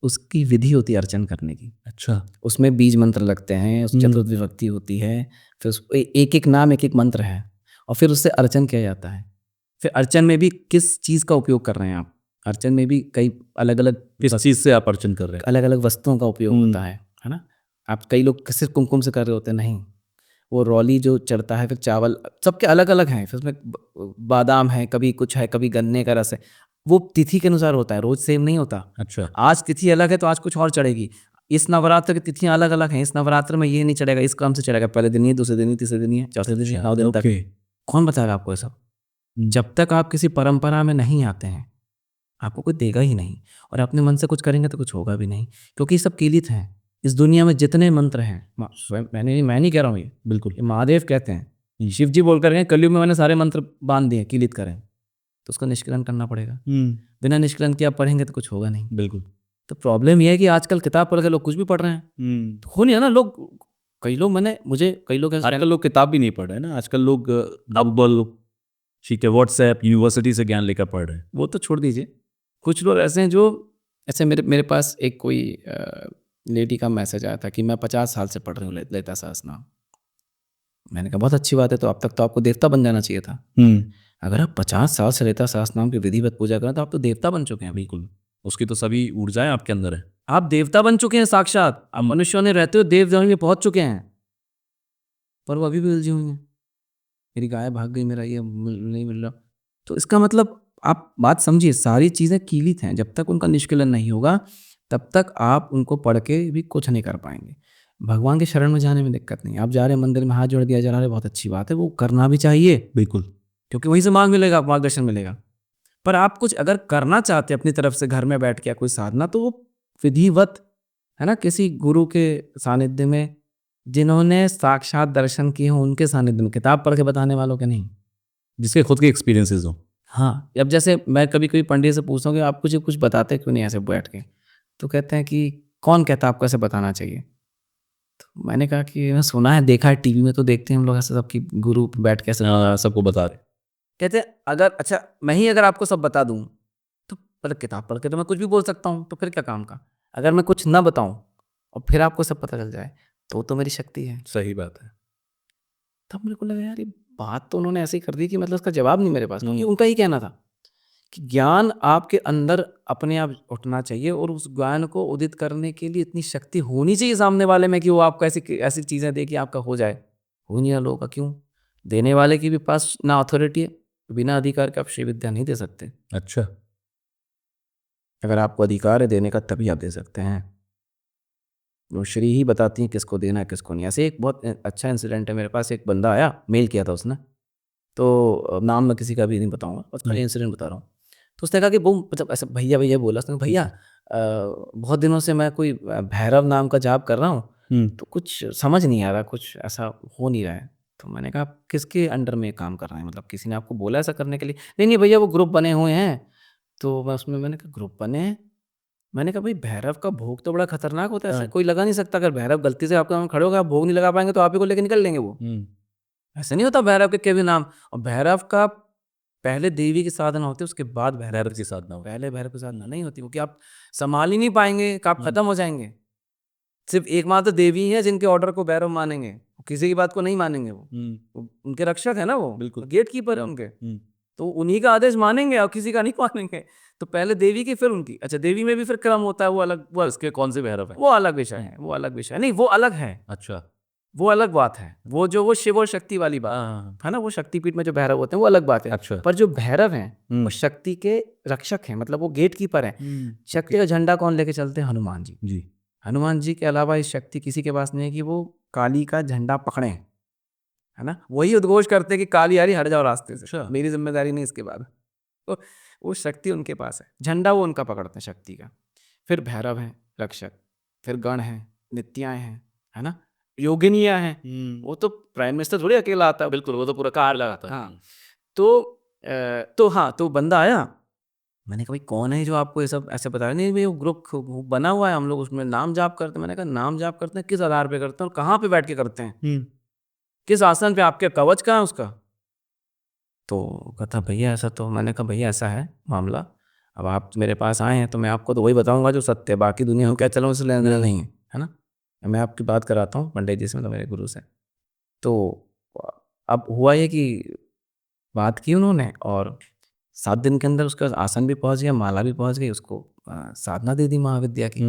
उसकी विधि होती है अर्चन करने की। अच्छा, उसमें बीज मंत्र लगते हैं, उस चतुर्थ विभक्ति होती है, फिर एक एक नाम, एक एक मंत्र है, और फिर उससे अर्चन किया जाता है। फिर अर्चन में भी किस चीज़ का उपयोग कर रहे हैं आप, अर्चन में भी कई अलग अलग, किस चीज़ से आप अर्चन कर रहे हैं, अलग अलग वस्तुओं का उपयोग होता है ना। आप कई लोग सिर्फ कुमकुम से कर रहे होते हैं, नहीं, वो रौली जो चढ़ता है, फिर चावल, सबके अलग अलग हैं, फिर उसमें बादाम है, कभी कुछ है, कभी गन्ने का रस है, वो तिथि के अनुसार होता है, रोज सेम नहीं होता। अच्छा, आज तिथि अलग है तो आज कुछ और चढ़ेगी, इस नवरात्र की तिथियां अलग अलग हैं, इस नवरात्र में ये नहीं चढ़ेगा, इस क्रम से चढ़ेगा, पहले दिन ये, दूसरे दिन ये, तीसरे दिन ये, चौथे दिन ये, 9 दिन तक। ओके। कौन बताएगा आपको ये सब? जब तक आप किसी परंपरा में नहीं आते हैं आपको कोई देगा ही नहीं, और अपने मन से कुछ करेंगे तो कुछ होगा भी नहीं, क्योंकि ये सब कीलित हैं। इस दुनिया में जितने मंत्र हैं, मैं नहीं कह रहा हूँ, ये बिल्कुल। ये महादेव कहते हैं, शिव जी बोल कर गए कलयुग में मैंने सारे मंत्र बांध दिए, कीलित करें, तो उसका निष्कलन करना पड़ेगा। बिना निष्कलन के आप पढ़ेंगे तो कुछ होगा नहीं। बिल्कुल। तो प्रॉब्लम यह है कि आजकल किताब पढ़ के लोग कुछ भी पढ़ रहे हैं, तो हो नहीं है ना। कई लोग आजकल लोग किताब भी नहीं पढ़ रहे हैं ना, आजकल लोग गूगल, ठीक है, व्हाट्सएप, यूनिवर्सिटी से ज्ञान लेकर पढ़ रहे हैं। वो तो छोड़ दीजिए, कुछ लोग ऐसे हैं जो ऐसे मेरे पास एक कोई लेडी का मैसेज आया था कि मैं 50 साल से पढ़ रही हूँ ललिता सहस्त्रनाम। मैंने कहा बहुत अच्छी बात है, तो अब तक तो आपको देवता बन जाना चाहिए था। अगर आप 50 साल से ललिता सहस्त्रनाम की विधिवत पूजा करें तो आप तो देवता बन चुके हैं। बिल्कुल, उसकी तो सभी ऊर्जाएं आपके अंदर है। आप देवता बन चुके हैं साक्षात। आप मनुष्यों ने रहते हुए देव जमीन में पहुंच चुके हैं, पर वो अभी भी उलझी हुई हैं। मेरी गाय भाग गई, मेरा ये नहीं मिल रहा। तो इसका मतलब आप बात समझिए, सारी चीज़ें कीलित हैं, जब तक उनका निष्कलन नहीं होगा तब तक आप उनको पढ़ के भी कुछ नहीं कर पाएंगे। भगवान के शरण में जाने में दिक्कत नहीं, आप जा रहे हैं मंदिर में हाथ जोड़ दिया जा रहा है, बहुत अच्छी बात है, वो करना भी चाहिए। बिल्कुल, क्योंकि वहीं से मार्गदर्शन मिलेगा। पर आप कुछ अगर करना चाहते हैं अपनी तरफ से घर में बैठ के कोई साधना, तो वो विधिवत है ना, किसी गुरु के सानिध्य में, जिन्होंने साक्षात दर्शन किए हों उनके सानिध्य में, किताब पढ़ के बताने वालों के नहीं, जिसके खुद के एक्सपीरियंसेस हो। हाँ, अब जैसे मैं कभी कभी पंडित से पूछता हूँ कि आप कुछ बताते क्यों नहीं ऐसे बैठ के, तो कहते हैं कि कौन कहता है आपको ऐसे बताना चाहिए। तो मैंने कहा कि मैं सुना है, देखा है, टीवी में तो देखते हैं हम लोग ऐसे सबकी गुरु बैठ के ऐसे सबको बता रहे। कहते हैं अगर अच्छा मैं ही अगर आपको सब बता दूं तो मतलब किताब पढ़ के तो मैं कुछ भी बोल सकता हूँ, तो फिर क्या काम का। अगर मैं कुछ ना बताऊं और फिर आपको सब पता चल जाए तो मेरी शक्ति है। सही बात है। तब मेरे को लगा यार ये बात तो उन्होंने ऐसे ही कर दी कि मतलब उसका जवाब नहीं मेरे पास, क्योंकि उनका ही कहना था कि ज्ञान आपके अंदर अपने आप उठना चाहिए और उस ज्ञान को उदित करने के लिए इतनी शक्ति होनी चाहिए सामने वाले में कि वो आपको ऐसी चीज़ें दे कि आपका हो जाए। हो नहीं रहा लोगों का, क्यों? देने वाले के भी पास ना अथॉरिटी है, बिना अधिकार के आप श्री विद्या नहीं दे सकते। अच्छा, अगर आपको अधिकार है देने का तभी आप दे सकते हैं। वो श्री ही बताती हैं किसको देना है किसको नहीं। ऐसे एक बहुत अच्छा इंसिडेंट है, मेरे पास एक बंदा आया, मेल किया था उसने, तो नाम मैं किसी का भी नहीं बताऊंगा, बस खाली इंसिडेंट बता रहा हूँ। तो उसने कहा कि वो मतलब ऐसा भैया भैया बोला, उसने कहा भैया बहुत दिनों से मैं कोई भैरव नाम का जाप कर रहा हूँ, तो कुछ समझ नहीं आ रहा, कुछ ऐसा हो नहीं रहा है। तो मैंने कहा आप किसके अंडर में काम कर रहे हैं, मतलब किसी ने आपको बोला ऐसा करने के लिए? नहीं भैया वो ग्रुप बने हुए हैं। तो मैं उसमें मैंने कहा ग्रुप बने हैं? मैंने कहा भाई भैरव का भोग तो बड़ा खतरनाक होता है, ऐसा कोई लगा नहीं सकता। अगर भैरव गलती से आपके सामने खड़े होकर आप भोग नहीं लगा पाएंगे तो आप ही को लेकर निकल लेंगे वो। ऐसा नहीं होता भैरव के भी नाम। और भैरव का पहले देवी की साधना होती है, उसके बाद भैरव की साधना होती है। पहले भैरव की साधना नहीं होती, क्योंकि आप संभाल ही नहीं पाएंगे, आप खत्म हो जाएंगे। सिर्फ एकमात्र देवी है जिनके ऑर्डर को भैरव मानेंगे, किसी की बात को नहीं मानेंगे। वो उनके रक्षक है ना, वो बिल्कुल गेट कीपर है उनके, तो उन्हीं का आदेश मानेंगे और किसी का नहीं मानेंगे। तो पहले देवी की फिर उनकी। अच्छा, देवी में भी फिर क्रम होता है, वो अलग, वो उसके कौन से भैरव है वो अलग विषय है, वो अलग विषय नहीं, वो अलग है। अच्छा, वो अलग बात है। वो शिव और शक्ति वाली बात है ना, वो शक्तिपीठ में जो भैरव होते हैं वो अलग बात है। अच्छा। पर जो भैरव हैं वो शक्ति के रक्षक हैं, मतलब वो गेट कीपर हैं। शक्ति का झंडा कौन लेके चलते हैं? हनुमान जी। जी। हनुमान जी के अलावा इस शक्ति किसी के पास नहीं है कि वो काली का झंडा पकड़े, है ना। वही उद्घोष करते हैं कि काली यारी हट जाओ रास्ते से, मेरी जिम्मेदारी नहीं इसके बाद। तो वो शक्ति उनके पास है, झंडा वो उनका पकड़ते हैं शक्ति का। फिर भैरव हैं रक्षक, फिर गण हैं, नित्याएं हैं, है ना, योगिनियां हैं। वो तो प्राइम मिनिस्टर थोड़ी अकेला आता है, बिल्कुल, वो तो पूरा कार लगाता है। हाँ, तो बंदा आया, मैंने कहा भाई कौन है जो आपको ये सब ऐसे बता रहे? नहीं भाई वो ग्रुप बना हुआ है, हम लोग उसमें नाम जाप करते हैं। मैंने कहा नाम जाप करते हैं, किस आधार पे करते हैं और कहाँ पे बैठ के करते हैं, किस आसन पे, आपके कवच कहाँ है उसका? तो कहता भैया ऐसा, तो मैंने कहा भैया ऐसा है मामला, अब आप मेरे पास आए हैं तो मैं आपको तो वही बताऊंगा जो सत्य है, बाकी दुनिया में क्या चलो उससे लेना देना नहीं है ना। मैं आपकी बात कराता हूँ पंडित जी से, मतलब मेरे गुरु से। तो अब हुआ ये कि बात की उन्होंने और 7 दिन के अंदर उसका आसन भी पहुंच गया, माला भी पहुंच गई, उसको साधना दे दी महाविद्या की।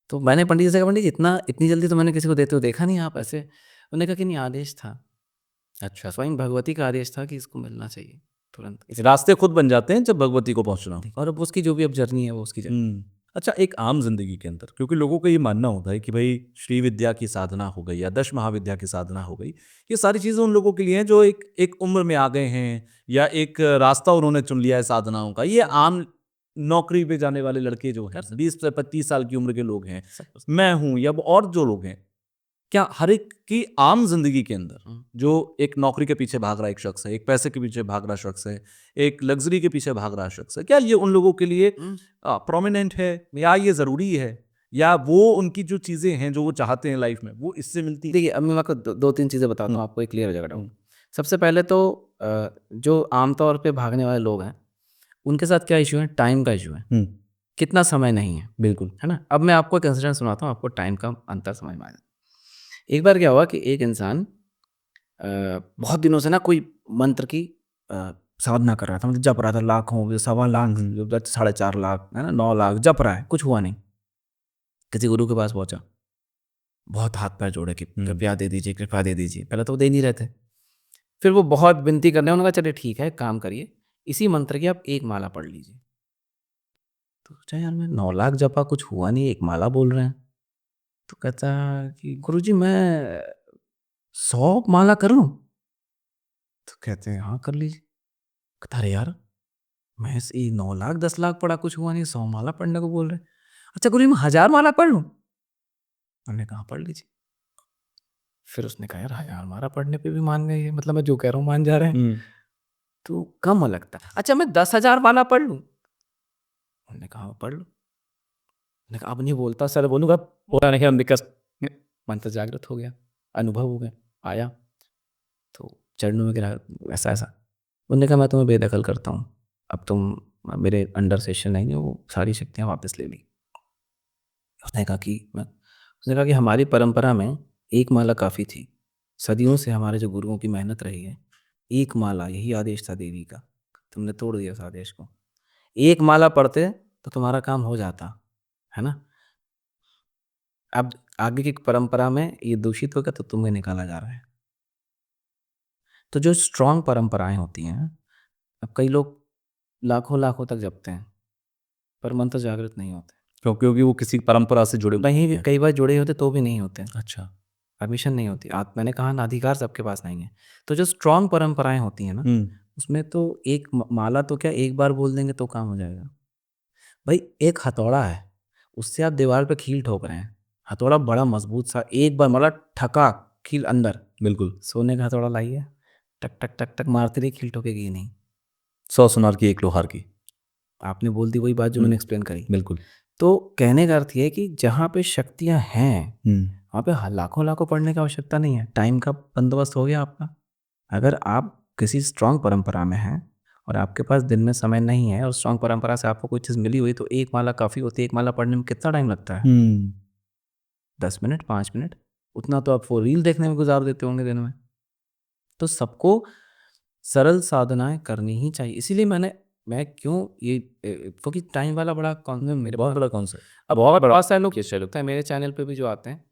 तो मैंने पंडित जी से कहा पंडित जी इतनी जल्दी तो मैंने किसी को देते हुए देखा नहीं, आप ऐसे? उन्होंने कहा कि नहीं, आदेश था। अच्छा, स्वयं भगवती का आदेश था कि इसको मिलना चाहिए तुरंत। रास्ते खुद बन जाते हैं जब भगवती को पहुंचना हो। और अब उसकी जो भी अब जर्नी है वो उसकी जर्नी। अच्छा, एक आम जिंदगी के अंदर, क्योंकि लोगों का ये मानना होता है कि भाई श्री विद्या की साधना हो गई या दश महाविद्या की साधना हो गई, ये सारी चीजें उन लोगों के लिए हैं जो एक उम्र में आ गए हैं या एक रास्ता उन्होंने चुन लिया है साधनाओं का। ये आम नौकरी पे जाने वाले लड़के जो हैं, 20 से 25 साल की उम्र के लोग हैं, मैं हूं या और जो लोग हैं, क्या हर एक की आम जिंदगी के अंदर जो एक नौकरी के पीछे भाग रहा एक शख्स है, एक पैसे के पीछे भाग रहा शख्स है, एक लग्जरी के पीछे भाग रहा शख्स है, क्या ये उन लोगों के लिए प्रोमिनेंट है या ये जरूरी है, या वो उनकी जो चीजें हैं जो वो चाहते हैं लाइफ में वो इससे मिलती है? देखिए, अब मैं आपको दो तीन चीज़ें बताता हूँ, आपको एक क्लियर हो जाएगा डाउट। सबसे पहले तो जो आमतौर पे भागने वाले लोग हैं, उनके साथ क्या इशू है? टाइम का इशू है। कितना समय नहीं है, बिल्कुल। है ना? अब मैं आपको एक इंसिडेंट सुनाता हूँ, आपको टाइम का अंतर समझ में आ जाए। एक बार क्या हुआ कि एक इंसान बहुत दिनों से ना कोई मंत्र की साधना कर रहा था, मतलब जप रहा था, लाखों, 1.25 लाख, 4.5 लाख, है ना, 9 लाख जप रहा है, कुछ हुआ नहीं। किसी गुरु के पास पहुंचा, बहुत हाथ पैर जोड़े कि कृपया दे दीजिए, कृपया दे दीजिए। पहले तो वो दे नहीं रहे थे, फिर वो बहुत विनती करने, उन्होंने कहा चलिए ठीक है, काम करिए, इसी मंत्र की आप एक माला पढ़ लीजिए। तो सोचा यार, मैं 9 लाख जपा, कुछ हुआ नहीं, एक माला बोल रहे हैं। तो कहता कि गुरुजी मैं 100 माला कर लूं? तो कहते हैं हाँ कर लीजिए। कहता अरे यार, मैं से 9 लाख 10 लाख पढ़ा, कुछ हुआ नहीं, 100 माला पढ़ने को बोल रहे हैं। अच्छा गुरुजी मैं 1000 माला पढ़ लूं? हमने कहा पढ़ लीजिए। फिर उसने कहा यार 1000 माला पढ़ने पे भी मान गए, ये मतलब मैं जो कह रहा हूँ मान जा रहे हैं, तो कम लगता है। अच्छा मैं 10,000 माला पढ़ लूं? हमने कहा हाँ, पढ़ लो। मैंने कहा अब नहीं बोलता सर, बोलूंगा बोला नहीं, हमने कहा मंत्र जागृत हो गया, अनुभव हो गया, आया तो चरणों में गिरा, ऐसा ऐसा। उन्होंने कहा मैं तुम्हें बेदखल करता हूँ, अब तुम मेरे अंडर सेशन नहीं है, वो सारी शक्तियाँ वापस ले ली। उसने कहा कि हमारी परंपरा में एक माला काफ़ी थी, सदियों से हमारे जो गुरुओं की मेहनत रही है, एक माला यही आदेश था देवी का, तुमने तोड़ दिया उस आदेश को। एक माला पढ़ते तो तुम्हारा काम हो जाता, है ना? अब आगे की परंपरा में ये दूषित हो गया तो तुम्हें निकाला जा रहा है। तो जो स्ट्रॉन्ग परंपराएं होती हैं, अब कई लोग लाखों लाखों तक जपते हैं पर मंत्र जागृत नहीं होते, क्योंकि वो किसी परंपरा से जुड़े वहीं हैं। कई बार जुड़े होते तो भी नहीं होते, अच्छा। परमिशन नहीं होती। मैंने कहा ना, अधिकार सबके पास नहीं है। तो जो स्ट्रॉन्ग परंपराएं होती हैं ना, उसमें तो एक माला तो क्या एक बार बोल देंगे तो काम हो जाएगा। भाई एक हथौड़ा है, उससे आप दीवार पे कील ठोक रहे हैं, हथौड़ा बड़ा मजबूत सा, एक बार माला ठका, कील अंदर। बिल्कुल। सोने का हथौड़ा लाइए, टक टक टक टक मारते रहिए, कील ठोकेगी नहीं। 100 सुनार की एक लोहार की। आपने बोल दी वही बात जो मैंने एक्सप्लेन करी। बिल्कुल। तो कहने का अर्थ ये है कि जहाँ पे शक्तियाँ हैं वहाँ पे लाखों लाखों पढ़ने की आवश्यकता नहीं है, टाइम का बंदोबस्त हो गया आपका। अगर आप किसी स्ट्रॉन्ग परंपरा में हैं और आपके पास दिन में समय नहीं है और स्ट्रॉन्ग परंपरा से आपको कोई चीज़ मिली हुई, तो एक माला काफ़ी होती है। एक माला पढ़ने में कितना टाइम लगता है? 10 मिनट, 5 मिनट, उतना तो आप वो रील देखने में गुजार देते होंगे दिन में। तो सबको सरल साधनाएं करनी ही चाहिए। इसीलिए मैं क्यों ये क्योंकि टाइम वाला बड़ा कॉन्सेप्ट, मेरे बहुत बड़ा कॉन्सेप्ट। अब बहुत सारे लोग ये लगता है मेरे चैनल पे भी जो आते हैं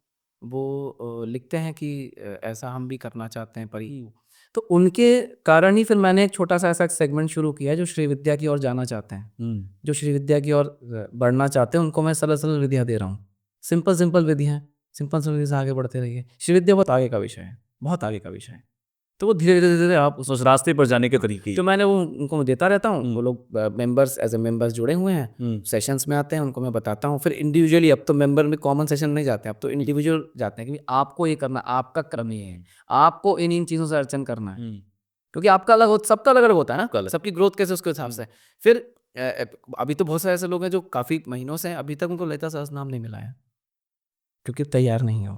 वो लिखते हैं कि ऐसा हम भी करना चाहते हैं, पर तो उनके कारण ही फिर मैंने एक छोटा सा ऐसा सेगमेंट शुरू किया है जो श्री विद्या की ओर जाना चाहते हैं, जो श्री विद्या की ओर बढ़ना चाहते हैं, उनको मैं सरल सरल विधियाँ दे रहा हूँ। सिंपल सिंपल विधियाँ, सिंपल सिंपल विधि से आगे बढ़ते रहिए। श्री विद्या बहुत आगे का विषय है, बहुत आगे का विषय है। तो वो धीरे धीरे धीरे आप उस रास्ते पर जाने के तरीके। तो मैंने वो उनको देता रहता हूँ, वो लोग मेंबर्स एज ए मेंबर्स जुड़े हुए हैं, सेशंस में आते हैं, उनको मैं बताता हूँ। फिर इंडिविजुअली, अब तो मेंबर में कॉमन सेशन नहीं जाते, अब तो इंडिविजुअल जाते हैं कि आपको ये करना, आपका क्रम ये है, आपको इन इन चीज़ों से अर्चन करना है, क्योंकि आपका अलग होता, सबका अलग अलग होता है ना, सबकी ग्रोथ कैसे उसके हिसाब से। फिर अभी तो बहुत सारे ऐसे लोग हैं जो काफ़ी महीनों से अभी तक उनको ललिता सहस्त्रनाम नहीं मिला है, क्योंकि तैयार नहीं हो,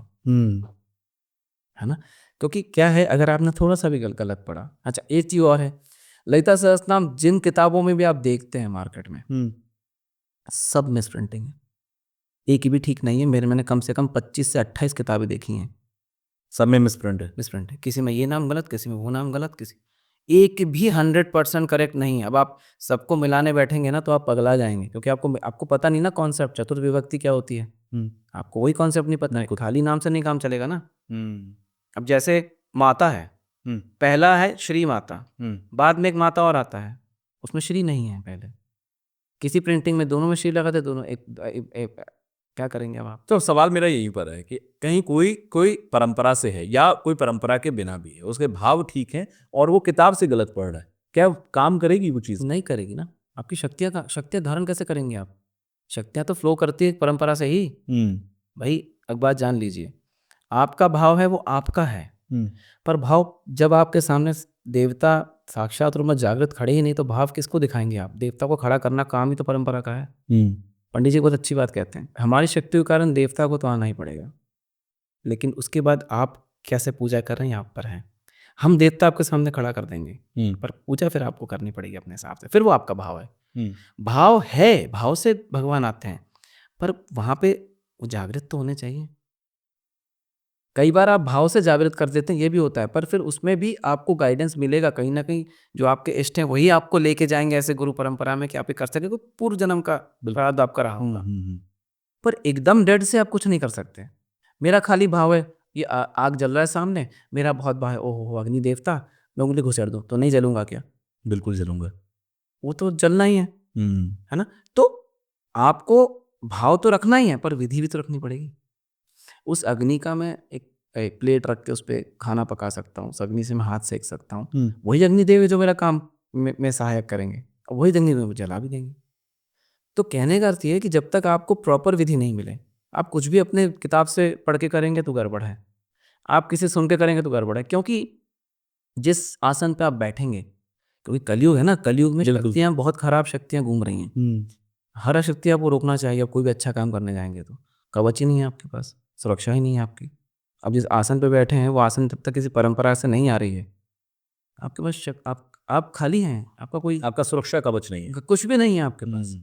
है ना। क्योंकि क्या है, अगर आपने थोड़ा सा भी गलत पढ़ा। अच्छा एक चीज़ और है, ललिता सहस्त्रनाम जिन किताबों में भी आप देखते हैं मार्केट में, सब मिस प्रिंटिंग है, एक भी ठीक नहीं है। मैंने कम से कम 25 से 28 किताबें देखी हैं, सब में मिस प्रिंट है। किसी में ये नाम गलत, किसी में वो नाम गलत, किसी एक भी 100% करेक्ट नहीं है। अब आप सबको मिलाने बैठेंगे ना तो आप पगला जाएंगे, क्योंकि आपको पता नहीं ना कॉन्सेप्ट, चतुर्थ विभक्ति क्या होती है, आपको वही कॉन्सेप्ट नहीं पता, खाली नाम से नहीं काम चलेगा ना। अब जैसे माता है, पहला है श्री माता, बाद में एक माता और आता है, उसमें श्री नहीं है पहले, किसी प्रिंटिंग में दोनों में श्री लगा दे, दोनों क्या करेंगे अब आप? तो सवाल मेरा यहीं पर है कि कहीं कोई परंपरा से है या कोई परंपरा के बिना भी है, उसके भाव ठीक हैं और वो किताब से गलत पढ़ रहा है, क्या काम करेगी वो चीज़? नहीं करेगी ना। आपकी शक्तियाँ धारण कैसे करेंगे आप? शक्तियाँ तो फ्लो करती है परंपरा से ही। भाई एक बात जान लीजिए, आपका भाव है वो आपका है, पर भाव जब आपके सामने देवता साक्षात रूप में जागृत खड़े ही नहीं तो भाव किसको दिखाएंगे आप? देवता को खड़ा करना काम ही तो परंपरा का है। पंडित जी बहुत अच्छी बात कहते हैं, हमारी शक्ति के कारण देवता को तो आना ही पड़ेगा, लेकिन उसके बाद आप कैसे पूजा कर रहे हैं आप पर है। हम देवता आपके सामने खड़ा कर देंगे, पर पूजा फिर आपको करनी पड़ेगी अपने हिसाब से, फिर वो आपका भाव है। भाव है, भाव से भगवान आते हैं, पर वहाँ पे वो जागृत तो होने चाहिए। कई बार आप भाव से जागृत कर देते हैं, ये भी होता है, पर फिर उसमें भी आपको गाइडेंस मिलेगा कहीं ना कहीं। जो आपके इष्ट हैं वही आपको लेके जाएंगे ऐसे गुरु परंपरा में कि आप ये कर सके, कोई पूर्व जन्म का प्रारब्ध आपका रहा होगा। पर एकदम डेड से आप कुछ नहीं कर सकते। मेरा खाली भाव है, ये आग जल रहा है सामने, मेरा बहुत भाव है, ओहो अग्नि देवता, मैं उंगली घुसेड़ दूं तो नहीं जलूंगा क्या? बिल्कुल जलूंगा, वो तो जलना ही है ना। तो आपको भाव तो रखना ही है, पर विधि भी तो रखनी पड़ेगी। उस अग्नि का मैं एक प्लेट रख के उस पर खाना पका सकता हूँ, उस अग्नि से मैं हाथ सेक सकता हूँ, वही अग्निदेव है जो मेरा काम में सहायक करेंगे, और वही अग्निदेव जला भी देंगे। तो कहने का अर्थ ये है कि जब तक आपको प्रॉपर विधि नहीं मिले, आप कुछ भी अपने किताब से पढ़ के करेंगे तो गड़बड़ है, आप किसी सुन के करेंगे तो गड़बड़ है। क्योंकि जिस आसन पे आप बैठेंगे, क्योंकि कलयुग है ना, कलयुग में शक्तियाँ, बहुत खराब शक्तियाँ घूम रही हैं। हर शक्ति आपको रोकना चाहिए। आप कोई भी अच्छा काम करने जाएंगे तो कवच ही नहीं है आपके पास, सुरक्षा ही नहीं है आपकी। अब जिस आसन पे बैठे हैं वो आसन जब तक किसी परंपरा से नहीं आ रही है, आपके पास आप खाली हैं, आपका सुरक्षा कवच नहीं है, कुछ भी नहीं है आपके पास।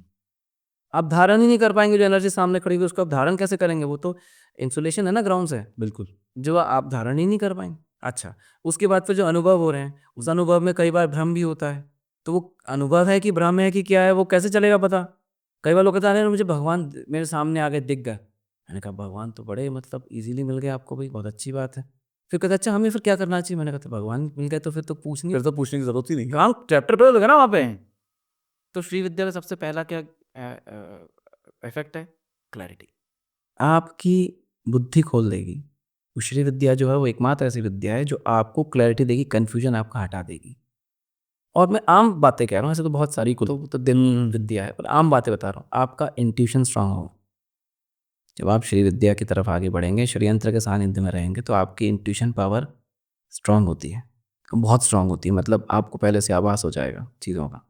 आप धारण ही नहीं कर पाएंगे, जो एनर्जी सामने खड़ी हुई उसको आप धारण कैसे करेंगे? वो तो इंसुलेशन है ना ग्राउंड से, बिल्कुल, जो आप धारण ही नहीं कर पाएंगे। अच्छा, उसके बाद फिर जो अनुभव हो रहे हैं, उस अनुभव में कई बार भ्रम भी होता है, तो वो अनुभव है कि भ्रम है कि क्या है, वो कैसे चलेगा पता? कई बार लोग कहते हैं मुझे भगवान मेरे सामने आ गए, दिख गए। मैंने कहा भगवान तो बड़े मतलब इजीली मिल गए आपको, भाई बहुत अच्छी बात है। फिर कहते अच्छा हमें फिर क्या करना चाहिए? मैंने कहा भगवान मिल गए तो फिर तो पूछने की जरूरत ही नहीं, चैप्टर पे होगा ना वहाँ पे। तो श्री विद्या का सबसे पहला क्या इफेक्ट है? क्लैरिटी। आपकी बुद्धि खोल देगी। श्री विद्या जो है वो एकमात्र ऐसी विद्या है जो आपको क्लैरिटी देगी, कन्फ्यूजन आपका हटा देगी। और मैं आम बातें कह रहा हूँ, ऐसे तो बहुत सारी तो दिन विद्या है, पर आम बातें बता रहा हूँ। आपका इंट्यूशन स्ट्रांग हो, जब आप श्री विद्या की तरफ आगे बढ़ेंगे, श्रीयंत्र के सानिध्य में रहेंगे, तो आपकी इंट्यूशन पावर स्ट्रांग होती है, बहुत स्ट्रांग होती है। मतलब आपको पहले से आभास हो जाएगा चीज़ों का,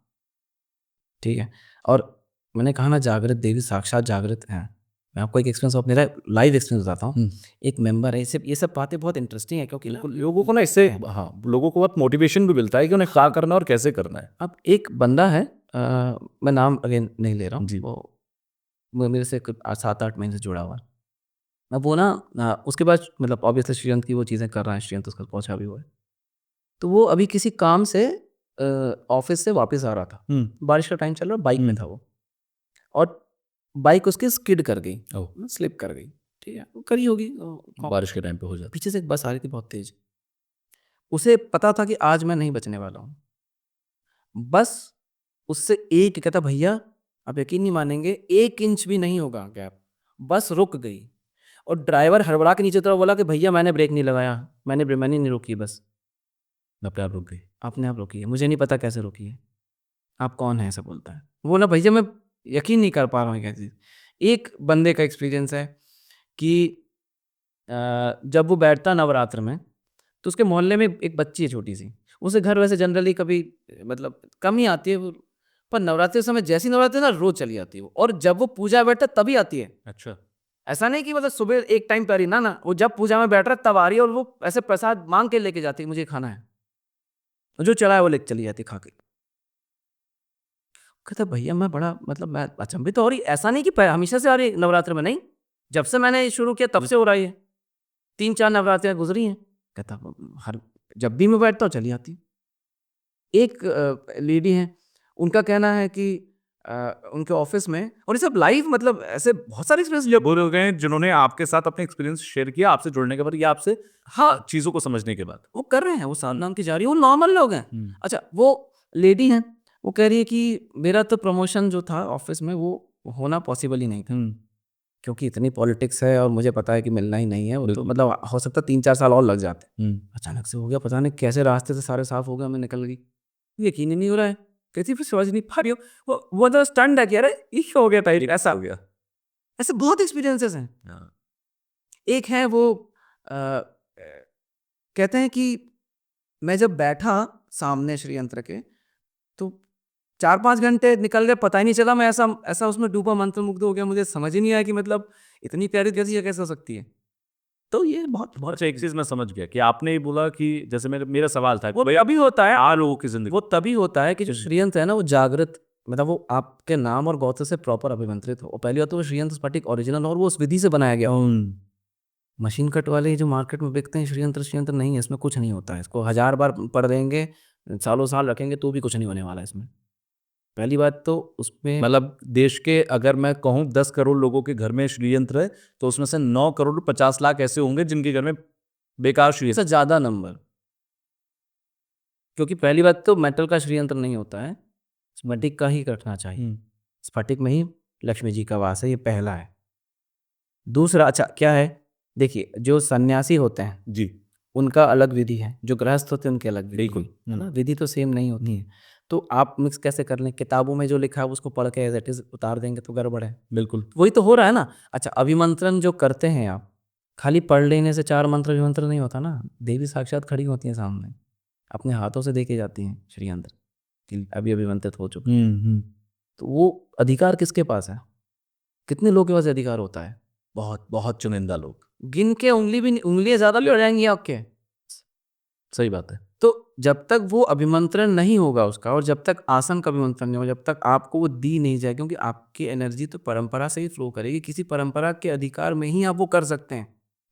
ठीक है। और मैंने कहा ना जागृत देवी साक्षात जागृत हैं। मैं आपको एक एक्सपीरियंस ऑफ मेरा लाइव एक्सपीरियंस बताता हूँ। एक मेंबर है, ये सब बातें बहुत इंटरेस्टिंग है, क्योंकि लोगों को ना इससे लोगों को बहुत मोटिवेशन भी मिलता है कि उन्हें क्या करना और कैसे करना है। अब एक बंदा है, मैं नाम अगेन नहीं ले रहा हूँ, वो मेरे से 7-8 महीने से जुड़ा हुआ है। अब वो ना उसके बाद मतलब ऑब्वियसली श्रीयंत की वो चीज़ें कर रहा है, श्रीयंत उसका पहुँचा भी हुआ है। तो वो अभी किसी काम से ऑफिस से वापस आ रहा था, बारिश का टाइम चल रहा, बाइक में था वो, और बाइक उसकी स्किड कर गई, स्लिप कर गई, ठीक है, वो करी होगी, बारिश के टाइम पे हो जाता। पीछे से एक बस आ रही थी बहुत तेज, उसे पता था कि आज मैं नहीं बचने वाला हूँ। बस उससे एक कहता भैया आप यकीन नहीं मानेंगे, 1 इंच भी नहीं होगा गैप, बस रुक गई। और ड्राइवर हड़बड़ा के नीचे तरफ बोला कि भैया मैंने ब्रेक नहीं लगाया, मैंने नहीं रोकी, बस अपने आप रुक गई, अपने आप रोकी है, मुझे नहीं पता कैसे रोकी है, आप कौन है ऐसा बोलता है। वो ना भैया मैं यकीन नहीं कर पा रहा हूँ क्या चीज़। एक बंदे का एक्सपीरियंस है कि जब वो बैठता नवरात्र में, तो उसके मोहल्ले में एक बच्ची है छोटी सी, उसे घर वैसे जनरली कभी मतलब कम ही आती है वो, पर नवरात्रि समय जैसी नवरात्रि ना रोज चली आती है वो, और जब वो पूजा बैठता तभी आती है। अच्छा, ऐसा नहीं कि मतलब सुबह एक टाइम पर आ रही, ना वो जब पूजा में बैठ रहा है तब आ रही है, और वो ऐसे प्रसाद मांग के लेके जाती है, मुझे खाना है, जो चला है वो लेके चली जाती खा के। कहता भैया मैं बड़ा मतलब मैं अचंभित तो, और ऐसा नहीं कि हमेशा से आ रही नवरात्र में, नहीं, जब से मैंने शुरू किया तब से हो रही है, 3-4 नवरात्रियां गुजरी हैं। कहता हर जब भी मैं बैठता हूँ चली आती। एक लेडी है, उनका कहना है कि उनके ऑफिस में, और ये सब लाइव मतलब ऐसे बहुत सारे एक्सपीरियंस वो लोग हैं जिन्होंने आपके साथ अपने एक्सपीरियंस शेयर किया, आपसे जुड़ने के बाद या आपसे चीजों को समझने के बाद वो कर रहे हैं, वो साल नाम की जा रही है, वो नॉर्मल लोग हैं। अच्छा, वो लेडी हैं, वो कह रही है कि मेरा तो प्रमोशन जो था ऑफिस में वो होना पॉसिबल ही नहीं था, क्योंकि इतनी पॉलिटिक्स है और मुझे पता है कि मिलना ही नहीं है वो, तो मतलब हो सकता है 3-4 साल और लग जाते। अचानक से हो गया, पता नहीं कैसे रास्ते से सारे साफ हो गया, मैं निकल गई, यकीन ही नहीं हो रहा है, कैसी फिर समझ नहीं पा रही हो, वो तो स्टंट है कि अरे ये हो गया था, ऐसा हो गया। ऐसे बहुत एक्सपीरियंसेस हैं। एक है वो कहते हैं कि मैं जब बैठा सामने श्री यंत्र के, तो 4-5 घंटे निकल गए, पता ही नहीं चला, मैं ऐसा ऐसा उसमें डूबा, मंत्रमुग्ध हो गया, मुझे समझ ही नहीं आया कि मतलब इतनी प्यारी चीज़ कैसे हो सकती है। तो ये बहुत बहुत अच्छा, एक चीज मैं समझ गया कि आपने ही बोला कि जैसे मेरा सवाल था, वो तभी होता है, 4 लोगों की जिंदगी, वो तभी होता है कि जो श्रीयंत्र है ना वो जागृत, मतलब वो आपके नाम और गोत्र से प्रॉपर अभिमंत्रित हो। और पहली बात तो वो श्रीयंत्र स्फटिक ओरिजिनल और वो उस विधि से बनाया गया हो। मशीन कट वाले जो मार्केट में बिकते हैं श्रीयंत्र नहीं है, इसमें कुछ नहीं होता है, इसको 1000 बार पढ़ देंगे, सालों साल रखेंगे तो भी कुछ नहीं होने वाला है इसमें। पहली बात तो उसमें मतलब देश के अगर मैं कहूँ 10 करोड़ लोगों के घर में श्रीयंत्र है, तो उसमें से 9 करोड़ 50 लाख ऐसे होंगे जिनके घर में बेकार श्रीयंत्र। सबसे ज़्यादा नंबर, क्योंकि पहली बात तो मेटल का श्रीयंत्र नहीं होता है, स्फटिक का ही रखना चाहिए। स्फटिक में ही लक्ष्मी जी का वास है, ये पहला है। दूसरा, अच्छा क्या है, देखिए जो सन्यासी होते हैं जी, उनका अलग विधि है, जो गृहस्थ होते हैं उनकी अलग विधि बिल्कुल। है ना, विधि तो सेम नहीं होती है। तो आप मिक्स कैसे कर लें, किताबों में जो लिखा है उसको पढ़ के एज इट इज उतार देंगे तो गड़बड़ है, बिल्कुल। वही तो हो रहा है ना। अच्छा, अभिमंत्रण जो करते हैं आप, खाली पढ़ लेने से 4 मंत्र अभिमंत्रण नहीं होता ना, देवी साक्षात खड़ी होती हैं सामने, अपने हाथों से देके जाती हैं श्रीयंत्र कि अभी अभिमंत्रित हो चुके। तो वो अधिकार किसके पास है, कितने लोगों के पास अधिकार होता है, बहुत बहुत चुनिंदा लोग। गिन के उंगलियां ज़्यादा भी हो जाएंगी आपके। सही बात है। तो जब तक वो अभिमंत्रण नहीं होगा उसका, और जब तक आसन का अभिमंत्रण नहीं होगा, जब तक आपको वो दी नहीं जाए, क्योंकि आपकी एनर्जी तो परंपरा से ही फ्लो करेगी, किसी परंपरा के अधिकार में ही आप वो कर सकते हैं।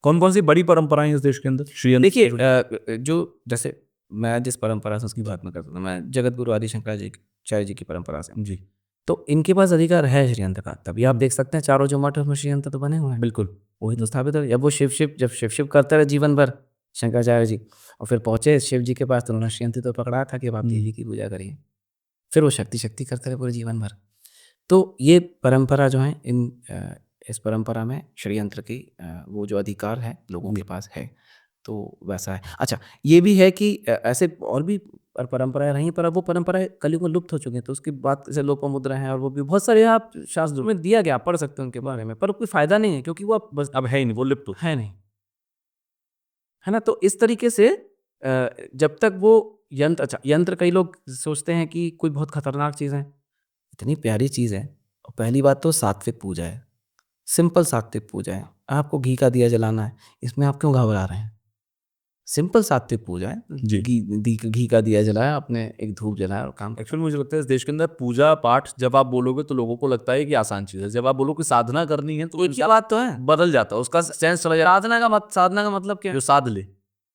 कौन कौन सी बड़ी परंपराएं इस देश के अंदर श्रीयंत्र? देखिए जो जैसे मैं जिस परंपरा से उसकी बात में करता था, मैं जगत गुरु आदि शंकराचार्य जी की परंपरा से, जी, तो इनके पास अधिकार है श्रीयंत्र का, तभी आप देख सकते हैं चारों जो मठ उसमें श्रीयंत्र तो बने हुए हैं। बिल्कुल। वही तो स्थापित है। जब वो जब शिव करते रहे जीवन भर शंकराचार्य जी, और फिर पहुंचे शिव जी के पास, तो उन्होंने श्रीयंत्र तो पकड़ा था कि अब आप देवी की पूजा करिए, फिर वो शक्ति करते रहे पूरे जीवन भर। तो ये परंपरा जो है, इस परंपरा में श्रीयंत्र की वो जो अधिकार है लोगों के पास है, तो वैसा है। अच्छा, ये भी है कि ऐसे और भी परंपराएं रही, पर अब वो परंपराएं कलयुग में लुप्त हो चुकी हैं, तो उसकी बात जैसे लोपामुद्रा है, और वो भी बहुत सारे आप शास्त्रों में दिया गया, आप पढ़ सकते हैं उनके बारे में, पर कोई फायदा नहीं है, क्योंकि वो अब बस अब है ही नहीं, वो लिप्त है नहीं, है ना। तो इस तरीके से जब तक वो यंत्र, अच्छा यंत्र कई लोग सोचते हैं कि कोई बहुत खतरनाक चीज़ है, इतनी प्यारी चीज़ है। और पहली बात तो सात्विक पूजा है, सिंपल सात्विक पूजा है, आपको घी का दिया जलाना है, इसमें आप क्यों घबरा रहे हैं, सिंपल सात्विक पूजा है। जी। घी का दिया जलाया आपने, एक धूप जलाया और काम। एक्चुअली मुझे लगता है इस देश के अंदर पूजा पाठ जब आप बोलोगे तो लोगों को लगता है कि आसान चीज है, जब आप बोलो कि साधना करनी है तो क्या बात तो है, बदल जाता है, उसका सेंस चला जाता साधना का मतलब क्या है। है, जो साध ले,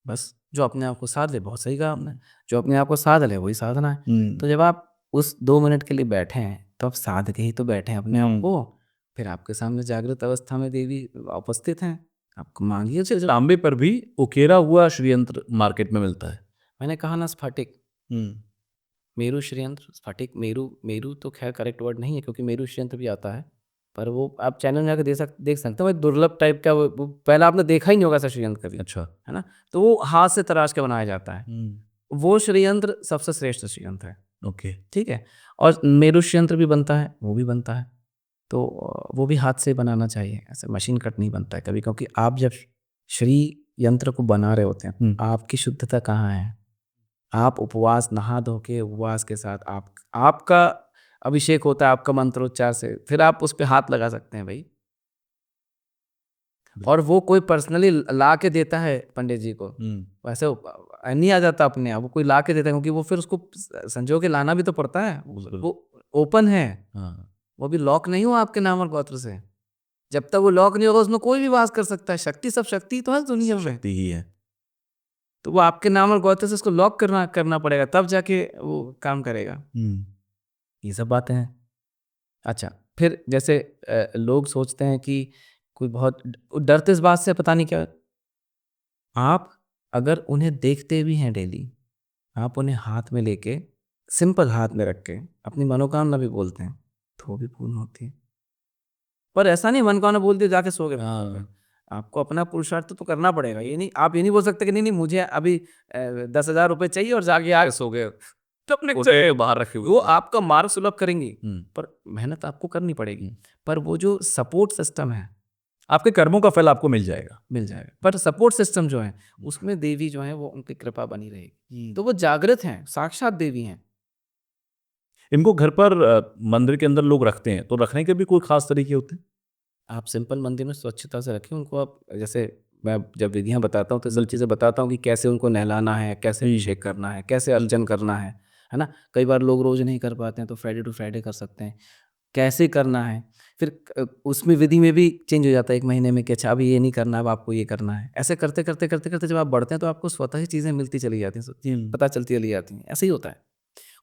बस जो अपने आप को साध ले, बहुत सही कहा आपने, जो अपने आप को साध ले वही साधना है। तो जब आप उस 2 मिनट के लिए बैठे हैं, तो आप साध के ही तो बैठे हैं अपने आप को, फिर आपके सामने जागृत अवस्था में देवी उपस्थित हैं, आपको मांगिए। तांबे पर भी उकेरा हुआ श्रीयंत्र मार्केट में मिलता है। मैंने कहा ना स्फटिक, मेरु श्रीयंत्र, स्फटिक, मेरु तो खैर करेक्ट वर्ड नहीं है, क्योंकि मेरु श्रीयंत्र भी आता है, पर वो आप चैनल में जाकर देख सकते हो, एक दुर्लभ टाइप का, वो पहला आपने देखा ही नहीं होगा ऐसा श्रीयंत्र कभी, अच्छा। है ना। तो वो हाथ से तराश के बनाया जाता है, वो श्रीयंत्र सबसे श्रेष्ठ श्रीयंत्र है। ओके, ठीक है, और मेरु श्रीयंत्र भी बनता है, वो भी बनता है, तो वो भी हाथ से बनाना चाहिए, ऐसे मशीन कट नहीं बनता है कभी, क्योंकि आप जब श्री यंत्र को बना रहे होते हैं, आपकी शुद्धता कहाँ है, आप उपवास, नहा धो के उपवास के साथ आपका अभिषेक होता है, आपका मंत्रोच्चार से, फिर आप उस पर हाथ लगा सकते हैं भाई। और वो कोई पर्सनली ला के देता है पंडित जी को, वैसे नहीं आ जाता अपने आप, वो कोई ला के देता है, क्योंकि वो फिर उसको संजो के लाना भी तो पड़ता है, वो ओपन है, वो भी लॉक नहीं हुआ आपके नाम और गोत्र से। जब तक वो लॉक नहीं होगा उसमें कोई भी वास कर सकता है, शक्ति सब शक्ति तो है दुनिया में, शक्ति ही है। तो वो आपके नाम और गोत्र से उसको लॉक करना पड़ेगा, तब जाके वो काम करेगा। ये सब बातें हैं। अच्छा, फिर जैसे लोग सोचते हैं कि कोई बहुत डरते इस बात से, पता नहीं क्या, आप अगर उन्हें देखते भी हैं डेली, आप उन्हें हाथ में लेके सिंपल हाथ में रख के अपनी मनोकामना भी बोलते हैं तो वो भी पूर्ण होती है। पर ऐसा नहीं मनोकामना बोल दिया जाके सो गए। हाँ। आपको अपना पुरुषार्थ तो करना पड़ेगा। ये नहीं, आप ये नहीं बोल सकते कि नहीं नहीं मुझे अभी 10,000 रुपए चाहिए और जाके आगे सो गए तो अपने उसे बाहर रखे हुए वो आपका मार्ग सुलभ करेंगी, हम्म। पर मेहनत आपको करनी पड़ेगी। पर वो जो सपोर्ट सिस्टम है आपके कर्मों का फल आपको मिल जाएगा। मिल जाएगा। पर सपोर्ट सिस्टम जो है उसमें देवी जो है वो उनकी कृपा बनी रहेगी। तो वो जागृत हैं, साक्षात देवी हैं। इनको घर पर मंदिर के अंदर लोग रखते हैं, तो रखने के भी कोई खास तरीके होते हैं? आप सिंपल मंदिर में स्वच्छता से रखें उनको। आप जैसे मैं जब विधियां बताता हूँ तो सब चीज़ें बताता हूँ कि कैसे उनको नहलाना है, कैसे अभिषेक करना है, कैसे अर्चन करना है ना। कई बार लोग रोज नहीं कर पाते हैं तो फ्राइडे टू फ्राइडे कर सकते हैं, कैसे करना है। फिर उसमें विधि में भी चेंज हो जाता है 1 महीने में कि अच्छा अभी ये नहीं करना, अब आपको ये करना है। ऐसे करते करते करते करते जब आप बढ़ते हैं तो आपको स्वतः ही चीज़ें मिलती चली जाती हैं, पता चलती चली जाती हैं। ऐसे ही होता है।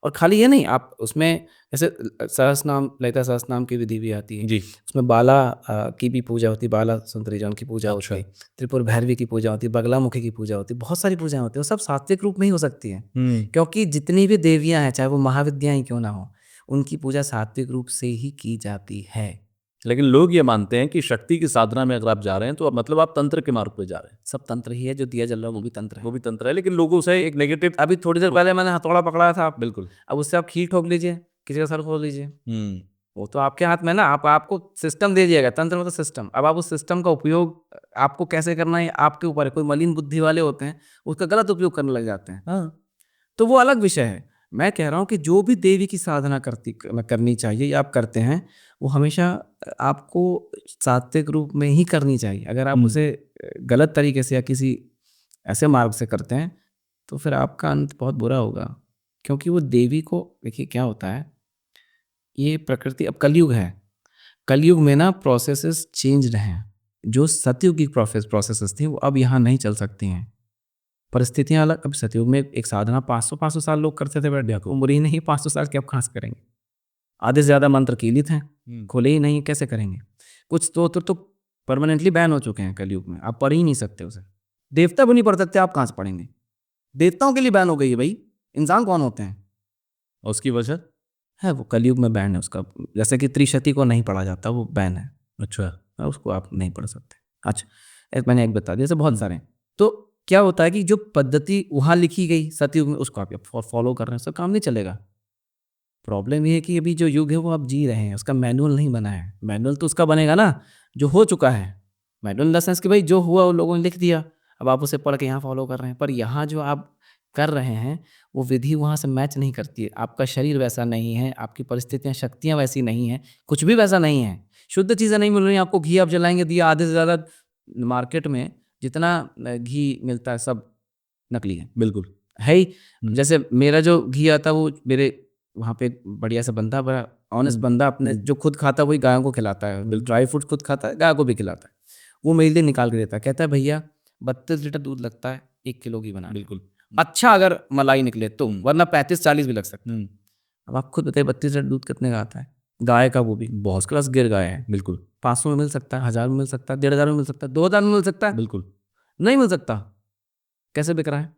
और खाली ये नहीं, आप उसमें जैसे सहस्रनाम, ललिता सहस्रनाम की विधि भी आती है जी। उसमें बाला की भी पूजा होती है, बाला सुंदरी जौन की पूजा होती है, त्रिपुर भैरवी की पूजा होती है, बगलामुखी की पूजा होती है, बहुत सारी पूजाएं होती है। वो सब सात्विक रूप में ही हो सकती है, क्योंकि जितनी भी देवियां हैं चाहे वो महाविद्याएं ही क्यों ना हो, उनकी पूजा सात्विक रूप से ही की जाती है। लेकिन लोग ये मानते हैं कि शक्ति की साधना में अगर आप जा रहे हैं तो अब मतलब आप तंत्र के मार्ग पे जा रहे हैं। सब तंत्र ही है, जो दिया जल रहा है वो भी तंत्र है। वो भी तंत्र है, लेकिन लोगों से एक नेगेटिव। अभी थोड़ी देर पहले मैंने हथौड़ा पकड़ा था, आप बिल्कुल। अब उससे आप खीर ठोक लीजिए, किसी का सर खोल लीजिए, वो तो आपके हाथ में ना। आपको सिस्टम दे दिया गया, तंत्र मतलब सिस्टम। अब आप उस सिस्टम का उपयोग आपको कैसे करना है आपके ऊपर है। कोई मलिन बुद्धि वाले होते हैं उसका गलत उपयोग करने लग जाते हैं, हाँ। तो वो अलग विषय है। मैं कह रहा हूँ कि जो भी देवी की साधना करनी चाहिए या आप करते हैं वो हमेशा आपको सात्विक रूप में ही करनी चाहिए। अगर आप उसे गलत तरीके से या किसी ऐसे मार्ग से करते हैं तो फिर आपका अंत बहुत बुरा होगा। क्योंकि वो देवी को, देखिए क्या होता है, ये प्रकृति, अब कलयुग है, कलयुग में ना प्रोसेसेस चेंज रहे हैं। जो सतयुग की प्रोसेसेस थी वो अब यहाँ नहीं चल सकती हैं, परिस्थितियां अलग। अब सतयुग में एक साधना 500 साल लोग करते थे, बैठ को उम्र ही नहीं 500 साल की, अब कहाँ से करेंगे। आधे से ज़्यादा मंत्र कीलित हैं, खोले ही नहीं, कैसे करेंगे। कुछ स्तोत्र तो परमानेंटली बैन हो चुके हैं कलयुग में, आप पढ़ ही नहीं सकते उसे। देवता भी नहीं पढ़ सकते, आप कहाँ से पढ़ेंगे। देवताओं के लिए बैन हो गई है भाई, इंसान कौन होते हैं। और उसकी वजह है वो कलयुग में बैन है उसका। जैसे कि त्रिशती को नहीं पढ़ा जाता, वो बैन है। अच्छा। उसको आप नहीं पढ़ सकते। अच्छा, मैंने एक बता दिया, जैसे बहुत सारे हैं। तो क्या होता है कि जो पद्धति वहाँ लिखी गई सतयुग में उसको आप फॉलो कर रहे हैं, उसका काम नहीं चलेगा। प्रॉब्लम ये है कि अभी जो युग है वो आप जी रहे हैं, उसका मैनुअल नहीं बना है। मैनुअल तो उसका बनेगा ना जो हो चुका है। मैनुअल इन द सेंस कि भाई जो हुआ वो लोगों ने लिख दिया, अब आप उसे पढ़ के यहाँ फॉलो कर रहे हैं। पर यहाँ जो आप कर रहे हैं वो विधि वहाँ से मैच नहीं करती है। आपका शरीर वैसा नहीं है, आपकी परिस्थितियाँ, शक्तियाँ वैसी नहीं हैं, कुछ भी वैसा नहीं है। शुद्ध चीज़ें नहीं मिल रही। आपको घी आप जलाएंगे दिया, आधे से ज़्यादा मार्केट में जितना घी मिलता है सब नकली है, बिल्कुल है ही। जैसे मेरा जो घी आता है वो मेरे वहाँ पे एक बढ़िया सा बंदा, बड़ा ऑनेस्ट बंदा, अपने जो खुद खाता है वही गायों को खिलाता है। ड्राई फ्रूट खुद खाता है, गाय को भी खिलाता है। वो मेरे लिए निकाल के देता है, कहता है भैया 32 लीटर दूध लगता है 1 किलो घी बनाने। बिल्कुल। अच्छा अगर मलाई निकले तो, वरना 35-40 भी लग सकता है। अब आप खुद बताइए 32 लीटर दूध कितने का आता है गाय का, वो भी बहुत क्लास गिर गाय है। बिल्कुल। 500 में मिल सकता है, 1000 में मिल सकता है, 1500 में मिल सकता है, 2000 में मिल सकता है, बिल्कुल नहीं मिल सकता। कैसे बिक रहा है।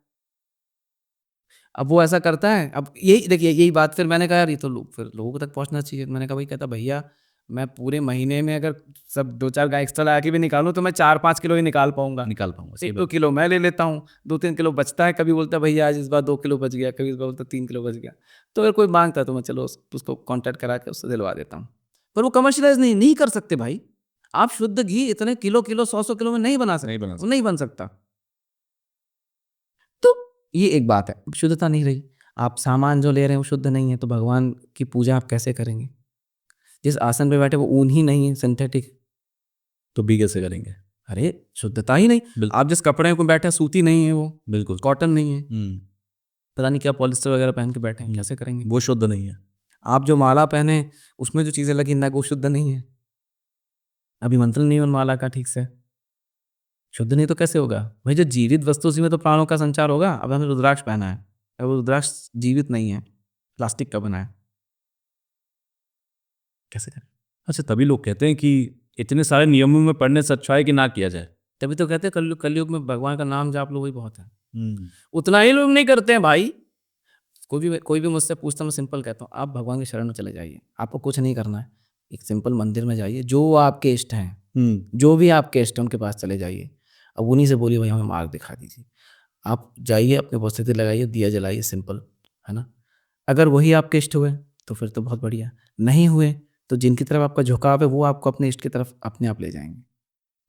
अब वो ऐसा करता है। अब यही देखिए, यही बात फिर मैंने कहा यार ये तो फिर लोगों तक पहुंचना चाहिए। मैंने कहा भाई, कहता भैया मैं पूरे महीने में अगर सब 2-4 गाय एक्स्ट्रा ला के भी निकालूं तो मैं 4-5 किलो ही निकाल पाऊंगा। 1-2 किलो मैं ले लेता हूँ, 2-3 किलो बचता है। कभी बोलता है भैया आज इस बार 2 किलो बच गया, कभी इस बार बोलता 3 किलो बच गया। तो अगर कोई मांगता है तो मैं चलो उसको कॉन्टैक्ट करा के उससे दिलवा देता हूँ। पर वो कमर्शियलाइज नहीं कर सकते भाई। आप शुद्ध घी इतने किलो 100-100 किलो में नहीं बना सकते, वो नहीं बन सकता। तो ये एक बात है, शुद्धता नहीं रही। आप सामान जो ले रहे हैं वो शुद्ध नहीं है, तो भगवान की पूजा आप कैसे करेंगे। जिस आसन पे बैठे वो ऊन ही नहीं है, सिंथेटिक, तो भी कैसे करेंगे। अरे शुद्धता ही नहीं। आप जिस कपड़े को बैठे सूती नहीं है, वो बिल्कुल कॉटन नहीं है, पता नहीं क्या पॉलिस्टर वगैरह पहन के बैठे हैं, कैसे करेंगे। वो शुद्ध नहीं है। आप जो माला पहने उसमें जो चीजें लगी ना वो शुद्ध नहीं है। अभी मंत्र नहीं है उन माला का ठीक से, शुद्ध नहीं तो कैसे होगा भाई। जो जीवित वस्तु उसी में तो प्राणों का संचार होगा। अब हमें रुद्राक्ष पहना है, अब वो रुद्राक्ष जीवित नहीं है, प्लास्टिक का बना है, कैसे करें। अच्छा, तभी लोग कहते हैं कि इतने सारे नियमों में पढ़ने से अच्छा है कि ना किया जाए। तभी तो कहते हैं कलयुग में भगवान का नाम जाप लो वही बहुत है। उतना ही लोग नहीं करते हैं भाई। कोई भी मुझसे पूछता, मैं सिंपल कहता हूँ, आप भगवान की शरण में चले जाइए, आपको कुछ नहीं करना है, एक सिंपल मंदिर में जाइए, जो आपके इष्ट हैं, जो भी आपके इष्ट हैं उनके पास चले जाइए, अब उन्हीं से बोलिए भाई हमें मार्ग दिखा दीजिए। आप जाइए, अपनी उपस्थिति लगाइए, दिया जलाइए, सिंपल है ना। अगर वही आपके इष्ट हुए तो फिर तो बहुत बढ़िया, नहीं हुए तो जिनकी तरफ आपका झुकाव है वो आपको अपने इष्ट की तरफ अपने आप ले जाएंगे,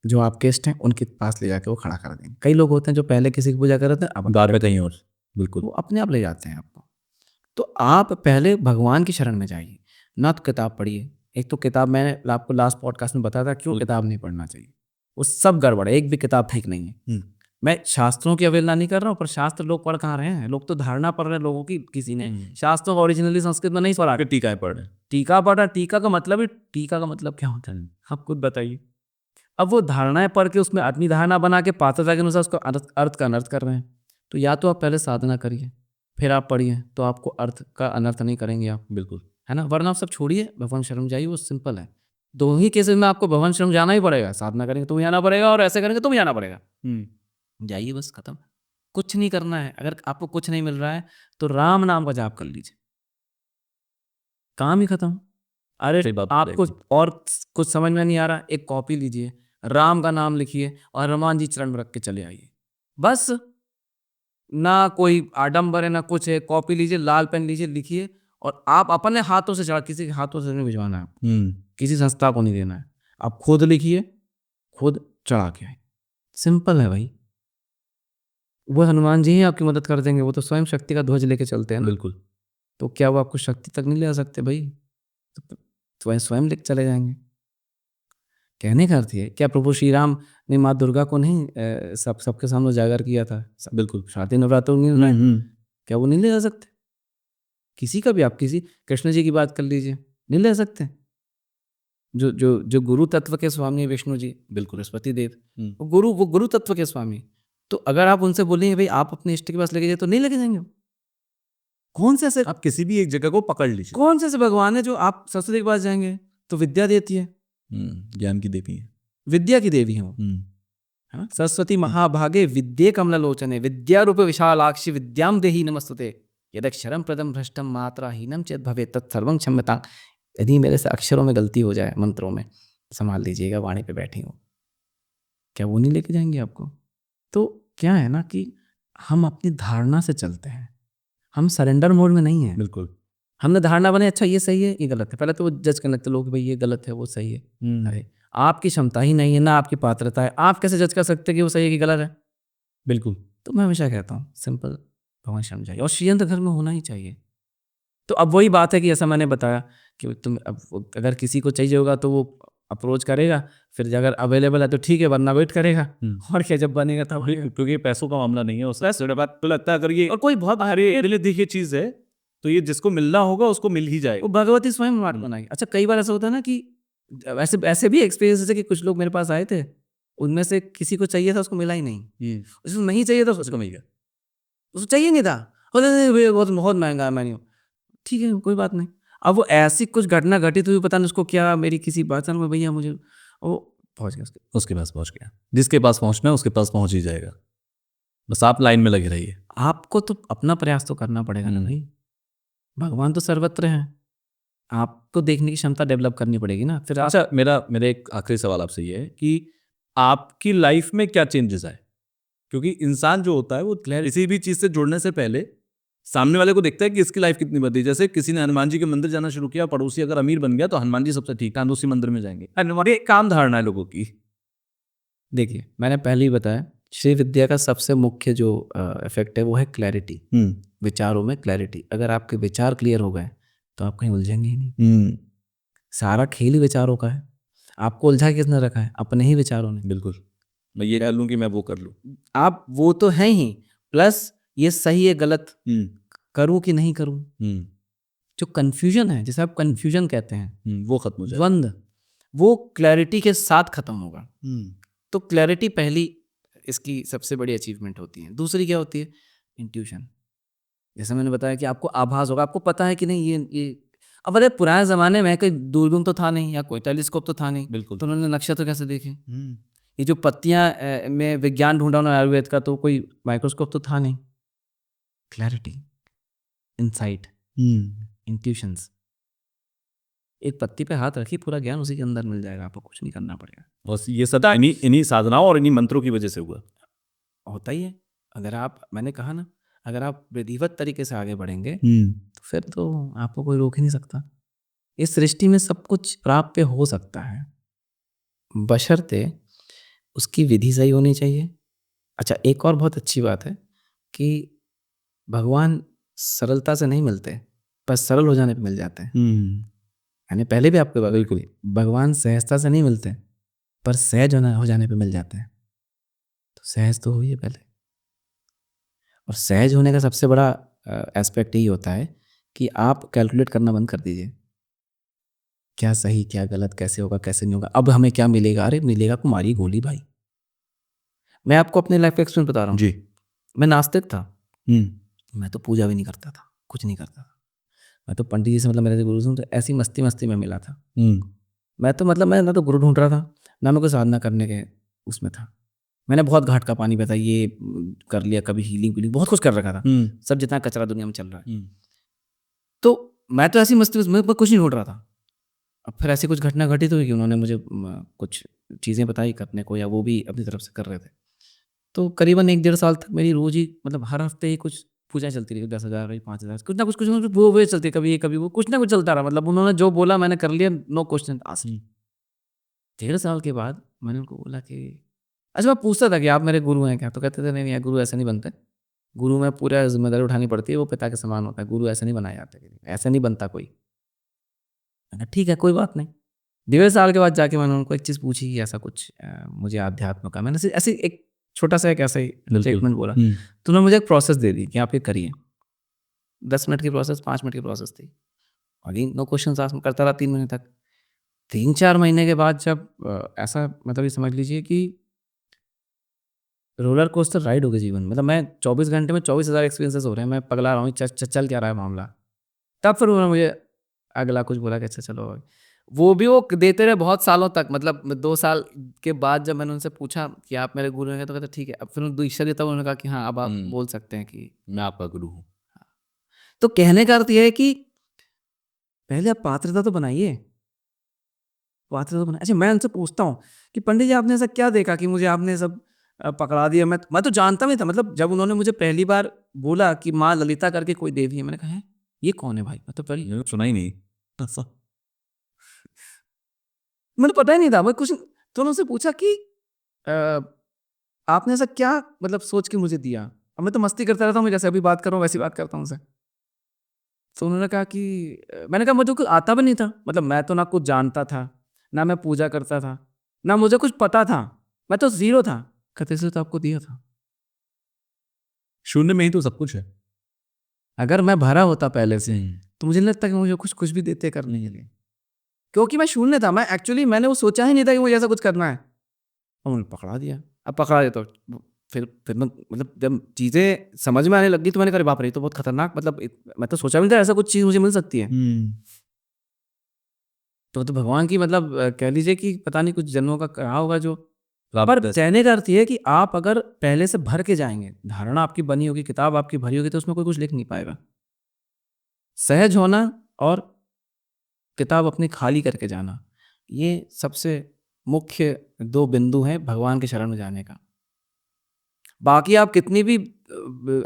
जो आपके इष्ट हैं उनके पास ले जाके वो खड़ा कर देंगे। कई लोग होते हैं जो पहले किसी की पूजा कर रहे थे, अब बाद में कहीं और। बिल्कुल। वो अपने आप ले जाते हैं आपको। तो आप पहले भगवान की शरण में जाइए, ना तो किताब पढ़िए। एक तो किताब, मैंने आपको लास्ट पॉडकास्ट में बताया था क्यों किताब नहीं पढ़ना चाहिए, वो सब गड़बड़ है, एक भी किताब ठीक नहीं है। मैं शास्त्रों की अवहेलना नहीं कर रहा हूँ, पर शास्त्र लोग पढ़ कहाँ रहे हैं, लोग तो धारणा पढ़ रहे हैं लोगों की, किसी ने शास्त्रों को ओरिजिनली संस्कृत में नहीं पढ़ा, टीका पढ़ रहे हैं। टीका पढ़ रहा है। टीका का मतलब क्या होता है, आप खुद बताइए। अब वो धारणाएं पढ़ के उसमें अपनी धारणा बना के पात्रता के अनुसार उसको अर्थ का अनर्थ कर रहे हैं। तो या तो आप पहले साधना करिए, फिर आप पढ़िए, तो आपको अर्थ का अनर्थ नहीं करेंगे आप, बिल्कुल, है ना। वरना आप सब छोड़िए, भगवान शरण जाइए, वो सिंपल है। दो ही केसेस में आपको भगवान शरण जाना ही पड़ेगा, साधना करेंगे तो भी जाना पड़ेगा, और ऐसे करेंगे तो भी जाना पड़ेगा। जाइए, बस खत्म, कुछ नहीं करना है। अगर आपको कुछ नहीं मिल रहा है तो राम नाम का जाप कर लीजिए, काम ही खत्म। अरे आपको और कुछ समझ में नहीं आ रहा, एक कॉपी लीजिए, राम का नाम लिखिए और हनुमान जी चरण में रख के चले आइए, बस। ना कोई आडंबर है ना कुछ है, कॉपी लीजिए, लाल पेन लीजिए, लिखिए, और आप अपने हाथों से चढ़ा, किसी के हाथों से नहीं भिजवाना है, किसी संस्था को नहीं देना है, आप खुद लिखिए, खुद चढ़ा के आए, सिंपल है भाई। वो हनुमान जी ही आपकी मदद कर देंगे, वो तो स्वयं शक्ति का ध्वज लेके चलते हैं ना। बिल्कुल। तो क्या वो आपको शक्ति तक नहीं ले आ सकते भाई, तो स्वयं लेके चले जाएंगे। कहने का अर्थ है, क्या प्रभु श्री राम ने माँ दुर्गा को नहीं सबके सामने उजागर किया था? बिल्कुल। शादी नवरात्र नहीं, क्या वो नहीं ले जा सकते? किसी का भी, आप किसी कृष्ण जी की बात कर लीजिए, नहीं ले सकते? जो जो जो गुरु तत्व के स्वामी विष्णु जी, बिल्कुल बृहस्पति देव, वो गुरु तत्व के स्वामी। तो अगर आप उनसे बोलेंगे भाई आप अपने इष्ट के पास लेके जाइए, तो नहीं लेके जाएंगे। कौन से ऐसे, आप किसी भी एक जगह को पकड़ लीजिए, कौन से ऐसे भगवान है जो आप सरस्वती के पास जाएंगे तो विद्या देती है, ज्ञान की देवी है, विद्या की देवी है वो, है ना। सरस्वती महाभागे विद्ये कमललोचने विद्या रूप विशालाक्षी विद्याम देहि नमस्तुते यदक्षरम प्रदम भ्रष्टम मात्रा हीनम चेत भवे तत्सर्वं क्षम्यतां। यदि मेरे से अक्षरों में गलती हो जाए, मंत्रों में, संभाल लीजिएगा, वाणी पे बैठी हूँ। क्या वो नहीं लेके जाएंगे आपको? तो क्या है ना कि हम अपनी धारणा से चलते हैं, हम सरेंडर मोड में नहीं है। बिल्कुल। हमने धारणा बनाई, अच्छा ये सही है, ये गलत है, पहले तो वो जज करने लगते लोग, भाई ये गलत है, वो सही है। अरे आपकी क्षमता ही नहीं है, ना आपकी पात्रता है, आप कैसे जज कर सकते हैं कि वो सही है कि गलत है? बिल्कुल। तो मैं हमेशा कहता हूँ सिंपल, भगवान शरण जाइए, और श्रीयंत्र घर में होना ही चाहिए। तो अब वही बात है कि ऐसा मैंने बताया कि तुम अब अगर किसी को चाहिए होगा तो वो अप्रोच करेगा, फिर अगर अवेलेबल है तो ठीक है, वरना वेट करेगा, और क्या जब बनेगा तब। क्योंकि पैसों का मामला नहीं है, उससे बात तो लगता है अगर ये और कोई बहुत भारी देखिए चीज है तो ये जिसको मिलना होगा उसको मिल ही जाएगा, वो भगवती स्वयं मार्ग बनाएगी। अच्छा, कई बार ऐसा होता है ना कि ऐसे भी एक्सपीरियंस है कि कुछ लोग मेरे पास आए थे, उनमें से किसी को चाहिए था, उसको मिला ही नहीं, उसको नहीं चाहिए था, उसको मिल गया, उसको चाहिए नहीं था, बहुत महंगा है, मैं नहीं हूँ, ठीक है कोई बात नहीं। अब वो ऐसी कुछ घटना घटित हुई, पता नहीं उसको क्या, मेरी किसी बात में, भैया मुझे, वो पहुंच गया, उसके पास पहुंच गया, जिसके पास पहुंचना है उसके पास पहुंच ही जाएगा, बस आप लाइन में लगे रहिए। आपको तो अपना प्रयास तो करना पड़ेगा ना भाई, भगवान तो सर्वत्र है, आपको देखने की क्षमता डेवलप करनी पड़ेगी ना। फिर अच्छा, मेरा एक आखिरी सवाल आपसे ये है कि आपकी लाइफ में क्या चेंजेस आए? क्योंकि इंसान जो होता है वो किसी भी चीज से जुड़ने से पहले सामने वाले को देखता है कि इसकी लाइफ कितनी बदली। जैसे किसी ने हनुमान जी के मंदिर जाना शुरू किया, पड़ोसी अगर अमीर बन गया तो हनुमान जी सबसे ठीक है, उसी मंदिर में जाएंगे, हमारी काम धारणा है लोगों की। देखिए, मैंने पहले ही बताया, श्री विद्या का सबसे मुख्य जो इफेक्ट है वो है क्लैरिटी, विचारों में क्लैरिटी। अगर आपके विचार क्लियर हो गए तो आप कहीं उलझेंगे ही नहीं। सारा खेल ही विचारों का है, आपको उलझा किसने रखा है? अपने ही विचारों ने। बिल्कुल, मैं ये कह लूं कि मैं वो कर लूं, आप वो तो हैं ही, प्लस ये सही है गलत, करूं कि नहीं करूं, जो कंफ्यूजन है, जिसे आप कंफ्यूजन कहते हैं, वो खत्म हो जाए, द्वंद, वो क्लैरिटी के साथ खत्म होगा। तो क्लैरिटी पहली इसकी सबसे बड़ी अचीवमेंट होती है। दूसरी क्या होती है? इंट्यूशन। जैसे मैंने बताया कि आपको आभास होगा, आपको पता है कि नहीं ये अब अरे पुराने ज़माने में कोई दूरबीन तो था नहीं, या कोई टेलीस्कोप तो था नहीं, बिल्कुल, तो उन्होंने नक्षत्र कैसे देखे? ये जो पत्तियां में विज्ञान ढूंढा उन्होंने आयुर्वेद का, तो कोई माइक्रोस्कोप तो था नहीं। Clarity, insight, intuitions. एक पत्ती पे हाथ रखिए, पूरा ज्ञान उसी के अंदर मिल जाएगा, आपको कुछ नहीं करना पड़ेगा। और ये सब इन्हीं साधनाओं और इन्हीं मंत्रों की वजह से हुआ। होता ही है। अगर आप, मैंने कहा ना, अगर आप विधिवत तरीके से आगे बढ़ेंगे तो फिर तो आपको कोई रोक ही नहीं सकता। इस सृष्टि में सब कुछ प्राप्त हो सकता है, बशर्ते उसकी विधि सही होनी चाहिए। अच्छा, एक और बहुत अच्छी बात है कि भगवान सरलता से नहीं मिलते, पर सरल हो जाने पे मिल जाते हैं। मैंने पहले भी आपको बात बिल्कुल। भगवान सहजता से नहीं मिलते, पर सहज हो जाने पे मिल जाते हैं। तो सहज तो हुई है पहले, और सहज होने का सबसे बड़ा एस्पेक्ट यही होता है कि आप कैलकुलेट करना बंद कर दीजिए, क्या सही क्या गलत, कैसे होगा कैसे नहीं होगा, अब हमें क्या मिलेगा। अरे मिलेगा कुमारी गोली भाई। मैं आपको अपने लाइफ का एक्सपीरियंस बता रहा हूँ। जी। मैं नास्तिक था, मैं तो पूजा भी नहीं करता था, कुछ नहीं करता था। मैं तो पंडित जी से, मतलब मेरे गुरु से तो ऐसी मस्ती मस्ती में मिला था। मैं तो मतलब, मैं ना तो गुरु ढूंढ रहा था, ना मैं कोई साधना करने के उसमें था। मैंने बहुत घाट का पानी पिया, ये कर लिया, कभी हीलिंग वीलिंग बहुत कुछ कर रखा था, सब जितना कचरा दुनिया में चल रहा है। तो मैं तो ऐसी मस्ती में कुछ नहीं ढूंढ रहा था। अब फिर ऐसी कुछ घटना घटी तो कि उन्होंने मुझे कुछ चीज़ें बताई करने को, या वो भी अपनी तरफ से कर रहे थे। तो करीबन 1-1.5 साल तक मेरी रोज ही, मतलब हर हफ्ते ही कुछ पूजा चलती रही, 10,000 रही, 5,000, कुछ ना कुछ वो चलती, कभी ये कभी वो, कुछ ना कुछ चलता रहा। मतलब उन्होंने जो बोला मैंने कर लिया, नो क्वेश्चन आस्क्ड। 1.5 साल के बाद मैंने उनको बोला कि, अच्छा मैं पूछता था कि आप मेरे गुरु हैं क्या? तो कहते थे नहीं नहीं, गुरु ऐसे नहीं बनते, गुरु में पूरा जिम्मेदारी उठानी पड़ती है, वो पिता के समान होता है, गुरु ऐसे नहीं बनाया जाता, ऐसे नहीं बनता कोई। मैंने ठीक है, कोई बात नहीं। 1.5 साल के बाद जाके मैंने उनको एक चीज़ पूछी कि ऐसा कुछ मुझे अध्यात्म का, मैंने ऐसे एक छोटा सा एक ऐसा ही स्टेटमेंट बोला, तो उन्होंने मुझे एक प्रोसेस दे दी कि आप ये करिए। 10 मिनट की प्रोसेस, 5 मिनट की प्रोसेस थी। अगेन नो क्वेश्चन आस्क्ड, करता रहा 3 महीने तक। 3-4 महीने के बाद जब ऐसा, मतलब ये समझ लीजिए कि रोलर कोस्टर राइड हो गई जीवन में। मतलब मैं 24 घंटे में 24,000 एक्सपीरियंसेस हो रहे हैं, मैं पगला रहा हूँ, चल क्या रहा है मामला। तब फिर उन्होंने मुझे अगला कुछ बोला कि अच्छा चलो, वो भी वो देते रहे बहुत सालों तक। मतलब 2 साल के बाद जब मैंने उनसे पूछा कि आप मेरे गुरु हैं, तो कहते ठीक है। अब फिर दीक्षा देता उन्होंने कहा कि हाँ अब आप बोल सकते हैं कि मैं आपका गुरु हूँ। तो कहने का अर्थ यह है कि पहले आप पात्रता तो बनाइए, पात्रता तो बनाइए। अच्छा, मैं उनसे पूछता हूँ कि पंडित जी आपने ऐसा क्या देखा कि मुझे आपने सब पकड़ा दिया? मैं तो जानता नहीं था। मतलब जब उन्होंने मुझे पहली बार बोला कि माँ ललिता करके कोई देवी है, मैंने कहा है ये कौन है भाई? मैं तो पहले ये सुना ही नहीं। मैंने पता ही नहीं था। मैं कुछ तो उनसे पूछा कि आपने ऐसा क्या, मतलब सोच के मुझे दिया? अब मैं तो मस्ती करता रहता हूँ, मैं जैसे अभी बात कर रहा हूँ वैसी बात करता हूँ उनसे। तो उन्होंने कहा कि मैंने कहा मुझे कुछ आता भी नहीं था। मतलब मैं तो ना कुछ जानता था, ना मैं पूजा करता था, ना मुझे कुछ पता था, मैं तो जीरो था। कहते इसलिए तो आपको दिया था। शून्य में ही तो सब कुछ है। अगर मैं भरा होता पहले से तो मुझे नहीं लगता कि मुझे कुछ भी देते करने के लिए, क्योंकि मैं शून्य था। मैं एक्चुअली मैंने वो सोचा ही नहीं था कि मुझे ऐसा कुछ करना है, और उन्होंने पकड़ा दिया। अब पकड़ा दिया तो फिर मैं, मतलब जब चीज़ें समझ में आने लगी तो मैंने कहा बाप रे, तो बहुत खतरनाक, मतलब मैं तो सोचा भी नहीं था ऐसा कुछ चीज़ मुझे मिल सकती है। तो भगवान की, मतलब कह लीजिए कि पता नहीं कुछ जन्मों का कहा होगा जो। पर कहने का अर्थ ये है कि आप अगर पहले से भर के जाएंगे, धारणा आपकी बनी होगी, किताब आपकी भरी होगी, तो उसमें कोई कुछ लिख नहीं पाएगा। सहज होना और किताब अपनी खाली करके जाना, ये सबसे मुख्य 2 बिंदु हैं भगवान के शरण में जाने का। बाकी आप कितनी भी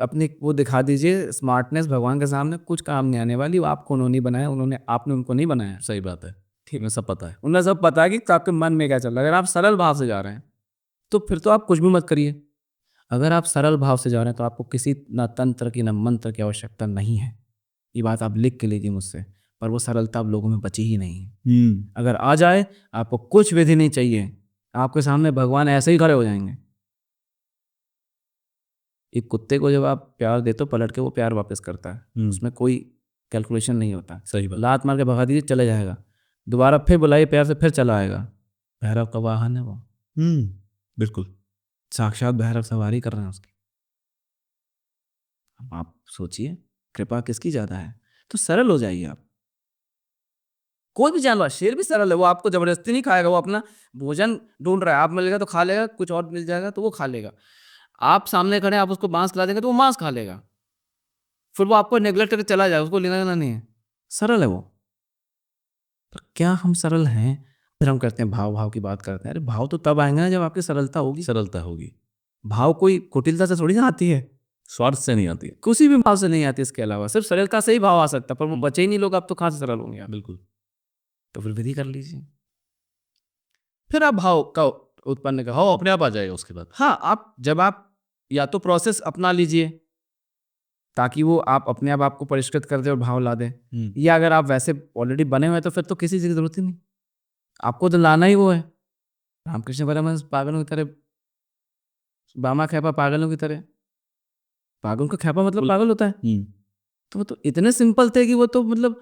अपनी वो दिखा दीजिए स्मार्टनेस भगवान के सामने, कुछ काम नहीं आने वाली। वो आपको उन्होंने बनाया, आपने उनको नहीं बनाया। सही बात है, ठीक है, सब पता है। उन्हें सब पता है कि आपके मन में क्या चल रहा है। अगर आप सरल भाव से जा रहे हैं तो फिर तो आप कुछ भी मत करिए। अगर आप सरल भाव से जा रहे हैं तो आपको किसी ना तंत्र की ना मंत्र की आवश्यकता नहीं है। ये बात आप लिख के लीजिए मुझसे, पर वो सरलता अब लोगों में बची ही नहीं है। अगर आ जाए, आपको कुछ विधि नहीं चाहिए, आपके सामने भगवान ऐसे ही खड़े हो जाएंगे। एक कुत्ते को जब आप प्यार देते हो, पलट के वो प्यार वापस करता है, उसमें कोई कैलकुलेशन नहीं होता। सही बात। लात मार के भगा दीजिए, चले जाएगा। दोबारा फिर बुलाइए प्यार से, फिर चला आएगा। भैरव का वाहन है वो। बिल्कुल साक्षात भैरव सवारी कर रहे हैं उसकी। अब आप सोचिए कृपा किसकी ज्यादा है। तो सरल हो जाइए आप। कोई भी जानवर, शेर भी सरल है, वो आपको जबरदस्ती नहीं खाएगा, वो अपना भोजन ढूंढ रहा है, आप मिलेगा तो खा लेगा, कुछ और मिल जाएगा तो वो खा लेगा। आप सामने खड़े, आप उसको मांस खिला देंगे तो वो मांस खा लेगा। फिर वो आपको नेग्लेक्ट करके चला जाए, उसको लेना देना नहीं है, सरल है वो। पर क्या हम सरल हैं? फिर हम करते हैं भाव की बात करते हैं। अरे भाव तो तब आएंगे ना जब आपकी सरलता होगी। सरलता होगी, भाव कोई कुटिलता से थोड़ी ना आती है, स्वार्थ से नहीं आती है। किसी भी भाव से नहीं आती। इसके अलावा सिर्फ सरलता से ही भाव आ सकता है, पर वो बचे ही नहीं लोग, आप तो कहाँ से सरल होंगे आप? बिल्कुल। तो फिर विधि कर लीजिए, फिर आप भाव का उत्पन्न कर। भाव अपने आप आ जाएगा उसके बाद। हाँ, आप जब आप या तो प्रोसेस अपना लीजिए ताकि वो आप अपने आप आपको परिष्कृत कर दे और भाव ला दे, या अगर आप वैसे ऑलरेडी बने हुए हैं तो फिर तो किसी चीज़ की जरूरत ही नहीं, आपको तो लाना ही वो है। रामकृष्ण परमहंस पागलों की तरह, बामा खेपा पागलों की तरह, पागल का खेपा मतलब पागल होता है। तो वो तो इतने सिंपल थे कि वो तो मतलब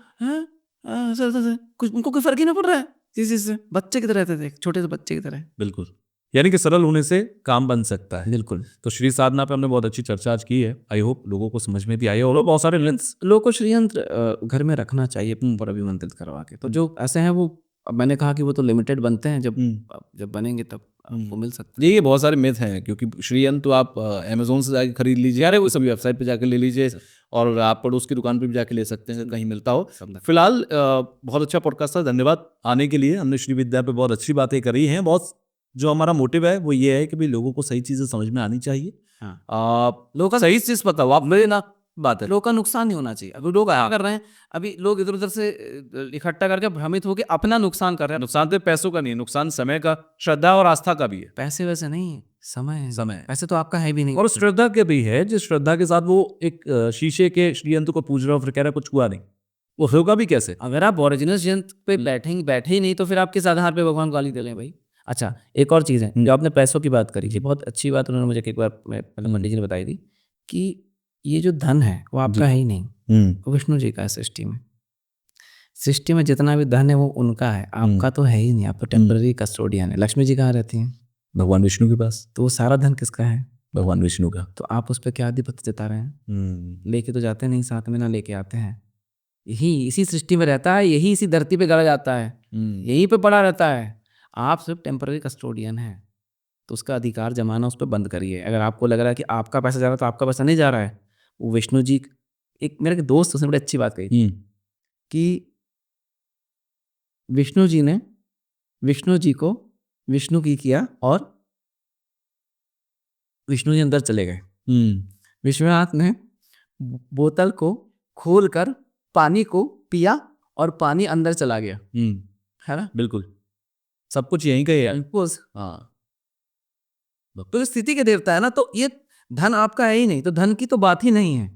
कुछ उनको कोई फर्क ही ना पड़ रहा है किसी चीज़ से, बच्चे की तरह रहते थे, छोटे से बच्चे की तरह। बिल्कुल, यानी कि सरल होने से काम बन सकता है। बिल्कुल। तो श्री साधना पे हमने बहुत अच्छी चर्चा आज की है। आई होप लोगों को समझ में भी आई है, और बहुत सारे लेंस लोगों को श्रीयंत्र घर में रखना चाहिए पर अभिमंत्रित करवा के। तो जो ऐसे हैं वो, अब मैंने कहा कि वो तो लिमिटेड बनते हैं, जब बनेंगे तब आपको मिल सकता है। ये बहुत सारे मिथ हैं, क्योंकि श्रीयंत्र तो आप अमेजोन से जाके खरीद लीजिए, अरे वो सभी वेबसाइट पे जाके ले लीजिए, और आप पड़ोस की दुकान पे भी जाके ले सकते हैं कहीं मिलता हो। फिलहाल बहुत अच्छा पॉडकास्ट था, धन्यवाद आने के लिए। हमने श्री विद्या पे बहुत अच्छी बातें करी हैं। बहुत जो हमारा मोटिव है वो ये है कि भाई लोगों को सही चीज़ें समझ में आनी चाहिए। लोगों का सही चीज़ पता हो, आप मेरे ना बात है, लोगों का नुकसान नहीं होना चाहिए। अभी लोग क्या कर रहे हैं, अभी लोग इधर उधर से इकट्ठा करके भ्रमित होकर अपना नुकसान कर रहे हैं। नुकसान तो पैसों का नहीं है, नुकसान समय का, श्रद्धा और आस्था का भी है। पैसे वैसे नहीं है, समय है। समय, पैसे तो आपका है भी नहीं। और श्रद्धा के भी है, जिस श्रद्धा के साथ वो एक शीशे के श्रीयंत्र को पूज रहा हो, फिर कह रहा कुछ हुआ नहीं, वो होगा भी कैसे? अगर आप ओरिजिनल यंत्र पे बैठे ही नहीं तो फिर आप किस आधार पे भगवान को गाली दे रहे हैं भाई? अच्छा, एक और चीज़ है, जो आपने पैसों की बात करी थी, बहुत अच्छी बात उन्होंने मुझे एक बार पहले मंडी जी ने बताई थी कि ये जो धन है वो आपका है ही नहीं, वो विष्णु जी का है। सृष्टि में जितना भी धन है वो उनका है, आपका तो है ही नहीं। आप तो टेम्पररी कस्टोडियन है। लक्ष्मी जी कहाँ रहती हैं? भगवान विष्णु के पास। तो वो सारा धन किसका है? भगवान विष्णु का। तो आप उस पर क्या आधिपत्य जता रहे हैं? लेके तो जाते नहीं, साथ में ना लेके आते हैं। यही इसी सृष्टि में रहता है, यही इसी धरती पे गड़ा जाता है, यहीं पे पड़ा रहता है। आप सिर्फ टेम्पररी कस्टोडियन है, तो उसका अधिकार जमाना उस पर बंद करिए। अगर आपको लग रहा है कि आपका पैसा जा रहा है तो आपका पैसा नहीं जा रहा है, वो विष्णु जी। एक मेरे दोस्त, उसने बड़ी अच्छी बात कही थी कि विष्णु जी ने विष्णु जी को विष्णु की किया और विष्णु जी अंदर चले गए। विश्वनाथ ने बोतल को खोलकर पानी को पिया और पानी अंदर चला गया, है ना? बिल्कुल, सब कुछ यहीं का ही है। हाँ, तो स्थिति के देवता है ना, तो ये धन आपका है ही नहीं, तो धन की तो बात ही नहीं है।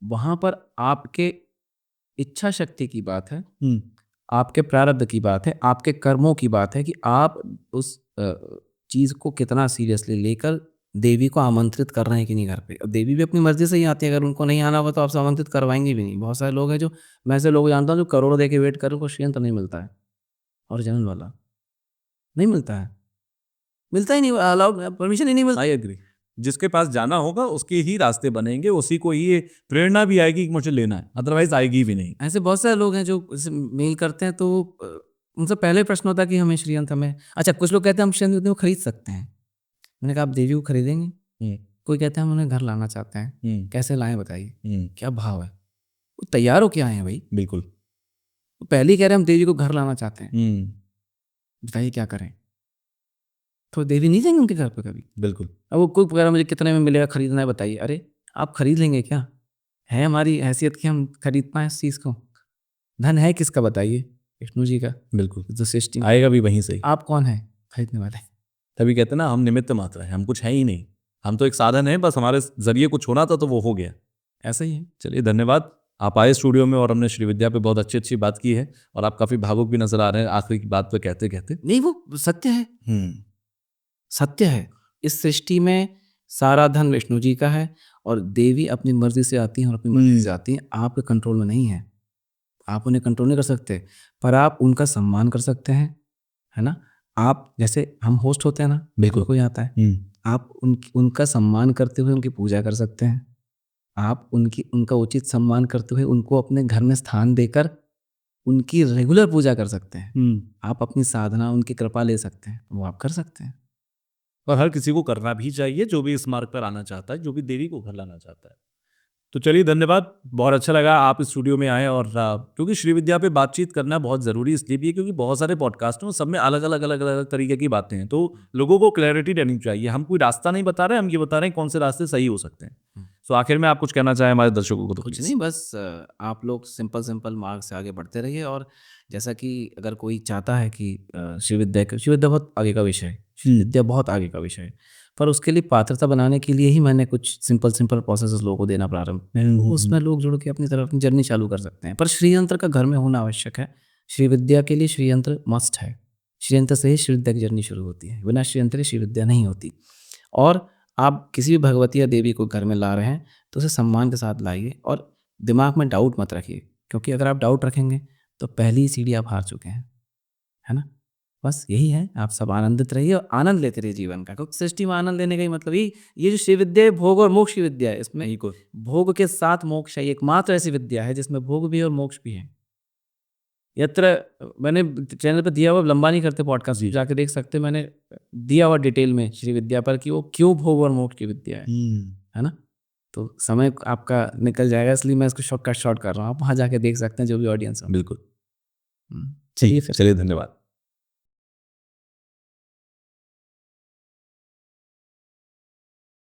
वहां पर आपके इच्छा शक्ति की बात है, आपके प्रारब्ध की बात है, आपके कर्मों की बात है कि आप उस चीज को कितना सीरियसली लेकर देवी को आमंत्रित कर रहे हैं कि नहीं घर पे। देवी भी अपनी मर्जी से ही आती है, अगर उनको नहीं आना होगा तो आपसे आमंत्रित करवाएंगे भी नहीं। बहुत सारे लोग हैं जो, मैं ऐसे लोग जानता हूँ जो करोड़ों दे के वेट कर, उनको श्रीयंत्र नहीं मिलता है, ओरिजिनल वाला नहीं मिलता है, मिलता ही नहीं, अलाउड परमिशन ही नहीं मिलता। I agree. जिसके पास जाना होगा उसके ही रास्ते बनेंगे, उसी को ही प्रेरणा भी आएगी कि मुझे लेना है, अदरवाइज आएगी भी नहीं। ऐसे बहुत सारे लोग हैं जो मेल करते हैं तो उनसे पहले प्रश्न होता है कि हमें श्रीयंत्र हमें। अच्छा, कुछ लोग कहते हैं हम श्रीयंत्र को खरीद सकते हैं। मैंने कहा आप देवी को खरीदेंगे? कोई कहते हैं हम उन्हें घर लाना चाहते हैं, कैसे लाएं बताइए, क्या भाव है? वो तैयार हो क्या आए हैं भाई? बिल्कुल, पहले ही कह रहे हैं हम देवी को घर लाना चाहते हैं, बताइए क्या करें? तो देवी नहीं जाएंगे उनके घर पे कभी? बिल्कुल। अब वो कोई कह रहा मुझे कितने में मिलेगा, खरीदना है बताइए। अरे आप खरीद लेंगे क्या? है हमारी हैसियत कि हम खरीद पाए इस चीज़ को? धन है किसका बताइए? विष्णु जी का। बिल्कुल, तो सृष्टि आएगा भी वहीं से। आप कौन है खरीदने वाले? तभी कहते हैं ना, हम निमित्त मात्र हैं, हम कुछ है ही नहीं, हम तो एक साधन है, बस हमारे जरिए कुछ होना था तो वो हो गया। ऐसा ही है। चलिए, धन्यवाद, आप आए स्टूडियो में और हमने श्री विद्या पे बहुत अच्छी अच्छी बात की है, और आप काफी भावुक भी नजर आ रहे हैं आखिरी की बात पे कहते कहते। नहीं, वो सत्य है, सत्य है। इस सृष्टि में सारा धन विष्णु जी का है और देवी अपनी मर्जी से आती हैं और अपनी मर्जी से आती हैं, आपके कंट्रोल में नहीं है। आप उन्हें कंट्रोल नहीं कर सकते, पर आप उनका सम्मान कर सकते हैं, है ना? आप जैसे हम होस्ट होते हैं ना, बिल्कुल कोई आता है, आप उनका सम्मान करते हुए उनकी पूजा कर सकते हैं। आप उनका उचित सम्मान करते हुए उनको अपने घर में स्थान देकर उनकी रेगुलर पूजा कर सकते हैं। आप अपनी साधना, उनकी कृपा ले सकते हैं, वो आप कर सकते हैं। और हर किसी को करना भी चाहिए, जो भी इस मार्ग पर आना चाहता है, जो भी देवी को घर लाना चाहता है। तो चलिए, धन्यवाद, बहुत अच्छा लगा आप इस स्टूडियो में आए। और क्योंकि श्री विद्या पे बातचीत करना बहुत ज़रूरी इसलिए भी है क्योंकि बहुत सारे पॉडकास्ट हैं, सब में अलग अलग अलग अलग तरीके की बातें हैं, तो लोगों को क्लैरिटी रहनी चाहिए। हम कोई रास्ता नहीं बता रहे, हम ये बता रहे हैं कौन से रास्ते सही हो सकते हैं। तो आखिर में आप कुछ कहना चाहें हमारे दर्शकों को? तो कुछ please। नहीं, बस आप लोग सिंपल मार्ग से आगे बढ़ते रहिए। और जैसा कि अगर कोई चाहता है कि श्री विद्या बहुत आगे का विषय है, श्री विद्या बहुत आगे का विषय है, पर उसके लिए पात्रता बनाने के लिए ही मैंने कुछ सिंपल प्रोसेसेस लोगों को देना प्रारंभ, तो उसमें लोग जुड़ के अपनी तरफ अपनी जर्नी चालू कर सकते हैं। पर श्री यंत्र का घर में होना आवश्यक है। श्री विद्या के लिए श्री यंत्र मस्ट है। श्री यंत्र से ही श्री विद्या की जर्नी शुरू होती है, बिना श्री यंत्र के श्री विद्या नहीं होती। और आप किसी भी भगवती या देवी को घर में ला रहे हैं तो उसे सम्मान के साथ लाइए और दिमाग में डाउट मत रखिए, क्योंकि अगर आप डाउट रखेंगे तो पहली सीढ़ी आप हार चुके हैं, है ना। बस यही है, आप सब आनंदित रहिए और आनंद लेते रहिए जीवन का, क्योंकि सृष्टि में आनंद लेने का ही मतलब ये जो श्री विद्या है, भोग और मोक्ष की विद्या है। इसमें यही को भोग के साथ मोक्ष है, एकमात्र ऐसी विद्या है जिसमें भोग भी है और मोक्ष भी है। यत्र मैंने चैनल पे दिया हुआ, लंबा नहीं करते पॉडकास्ट, जाके देख सकते, मैंने दिया हुआ डिटेल में श्री विद्या पर कि वो क्यों भोग और मोक्ष की विद्या है ना। तो समय आपका निकल जाएगा, इसलिए मैं इसको शॉर्ट कर रहा हूँ। आप वहाँ जाके देख सकते हैं, जो भी ऑडियंस हो। बिल्कुल। चलिए फिर। चलिए, धन्यवाद।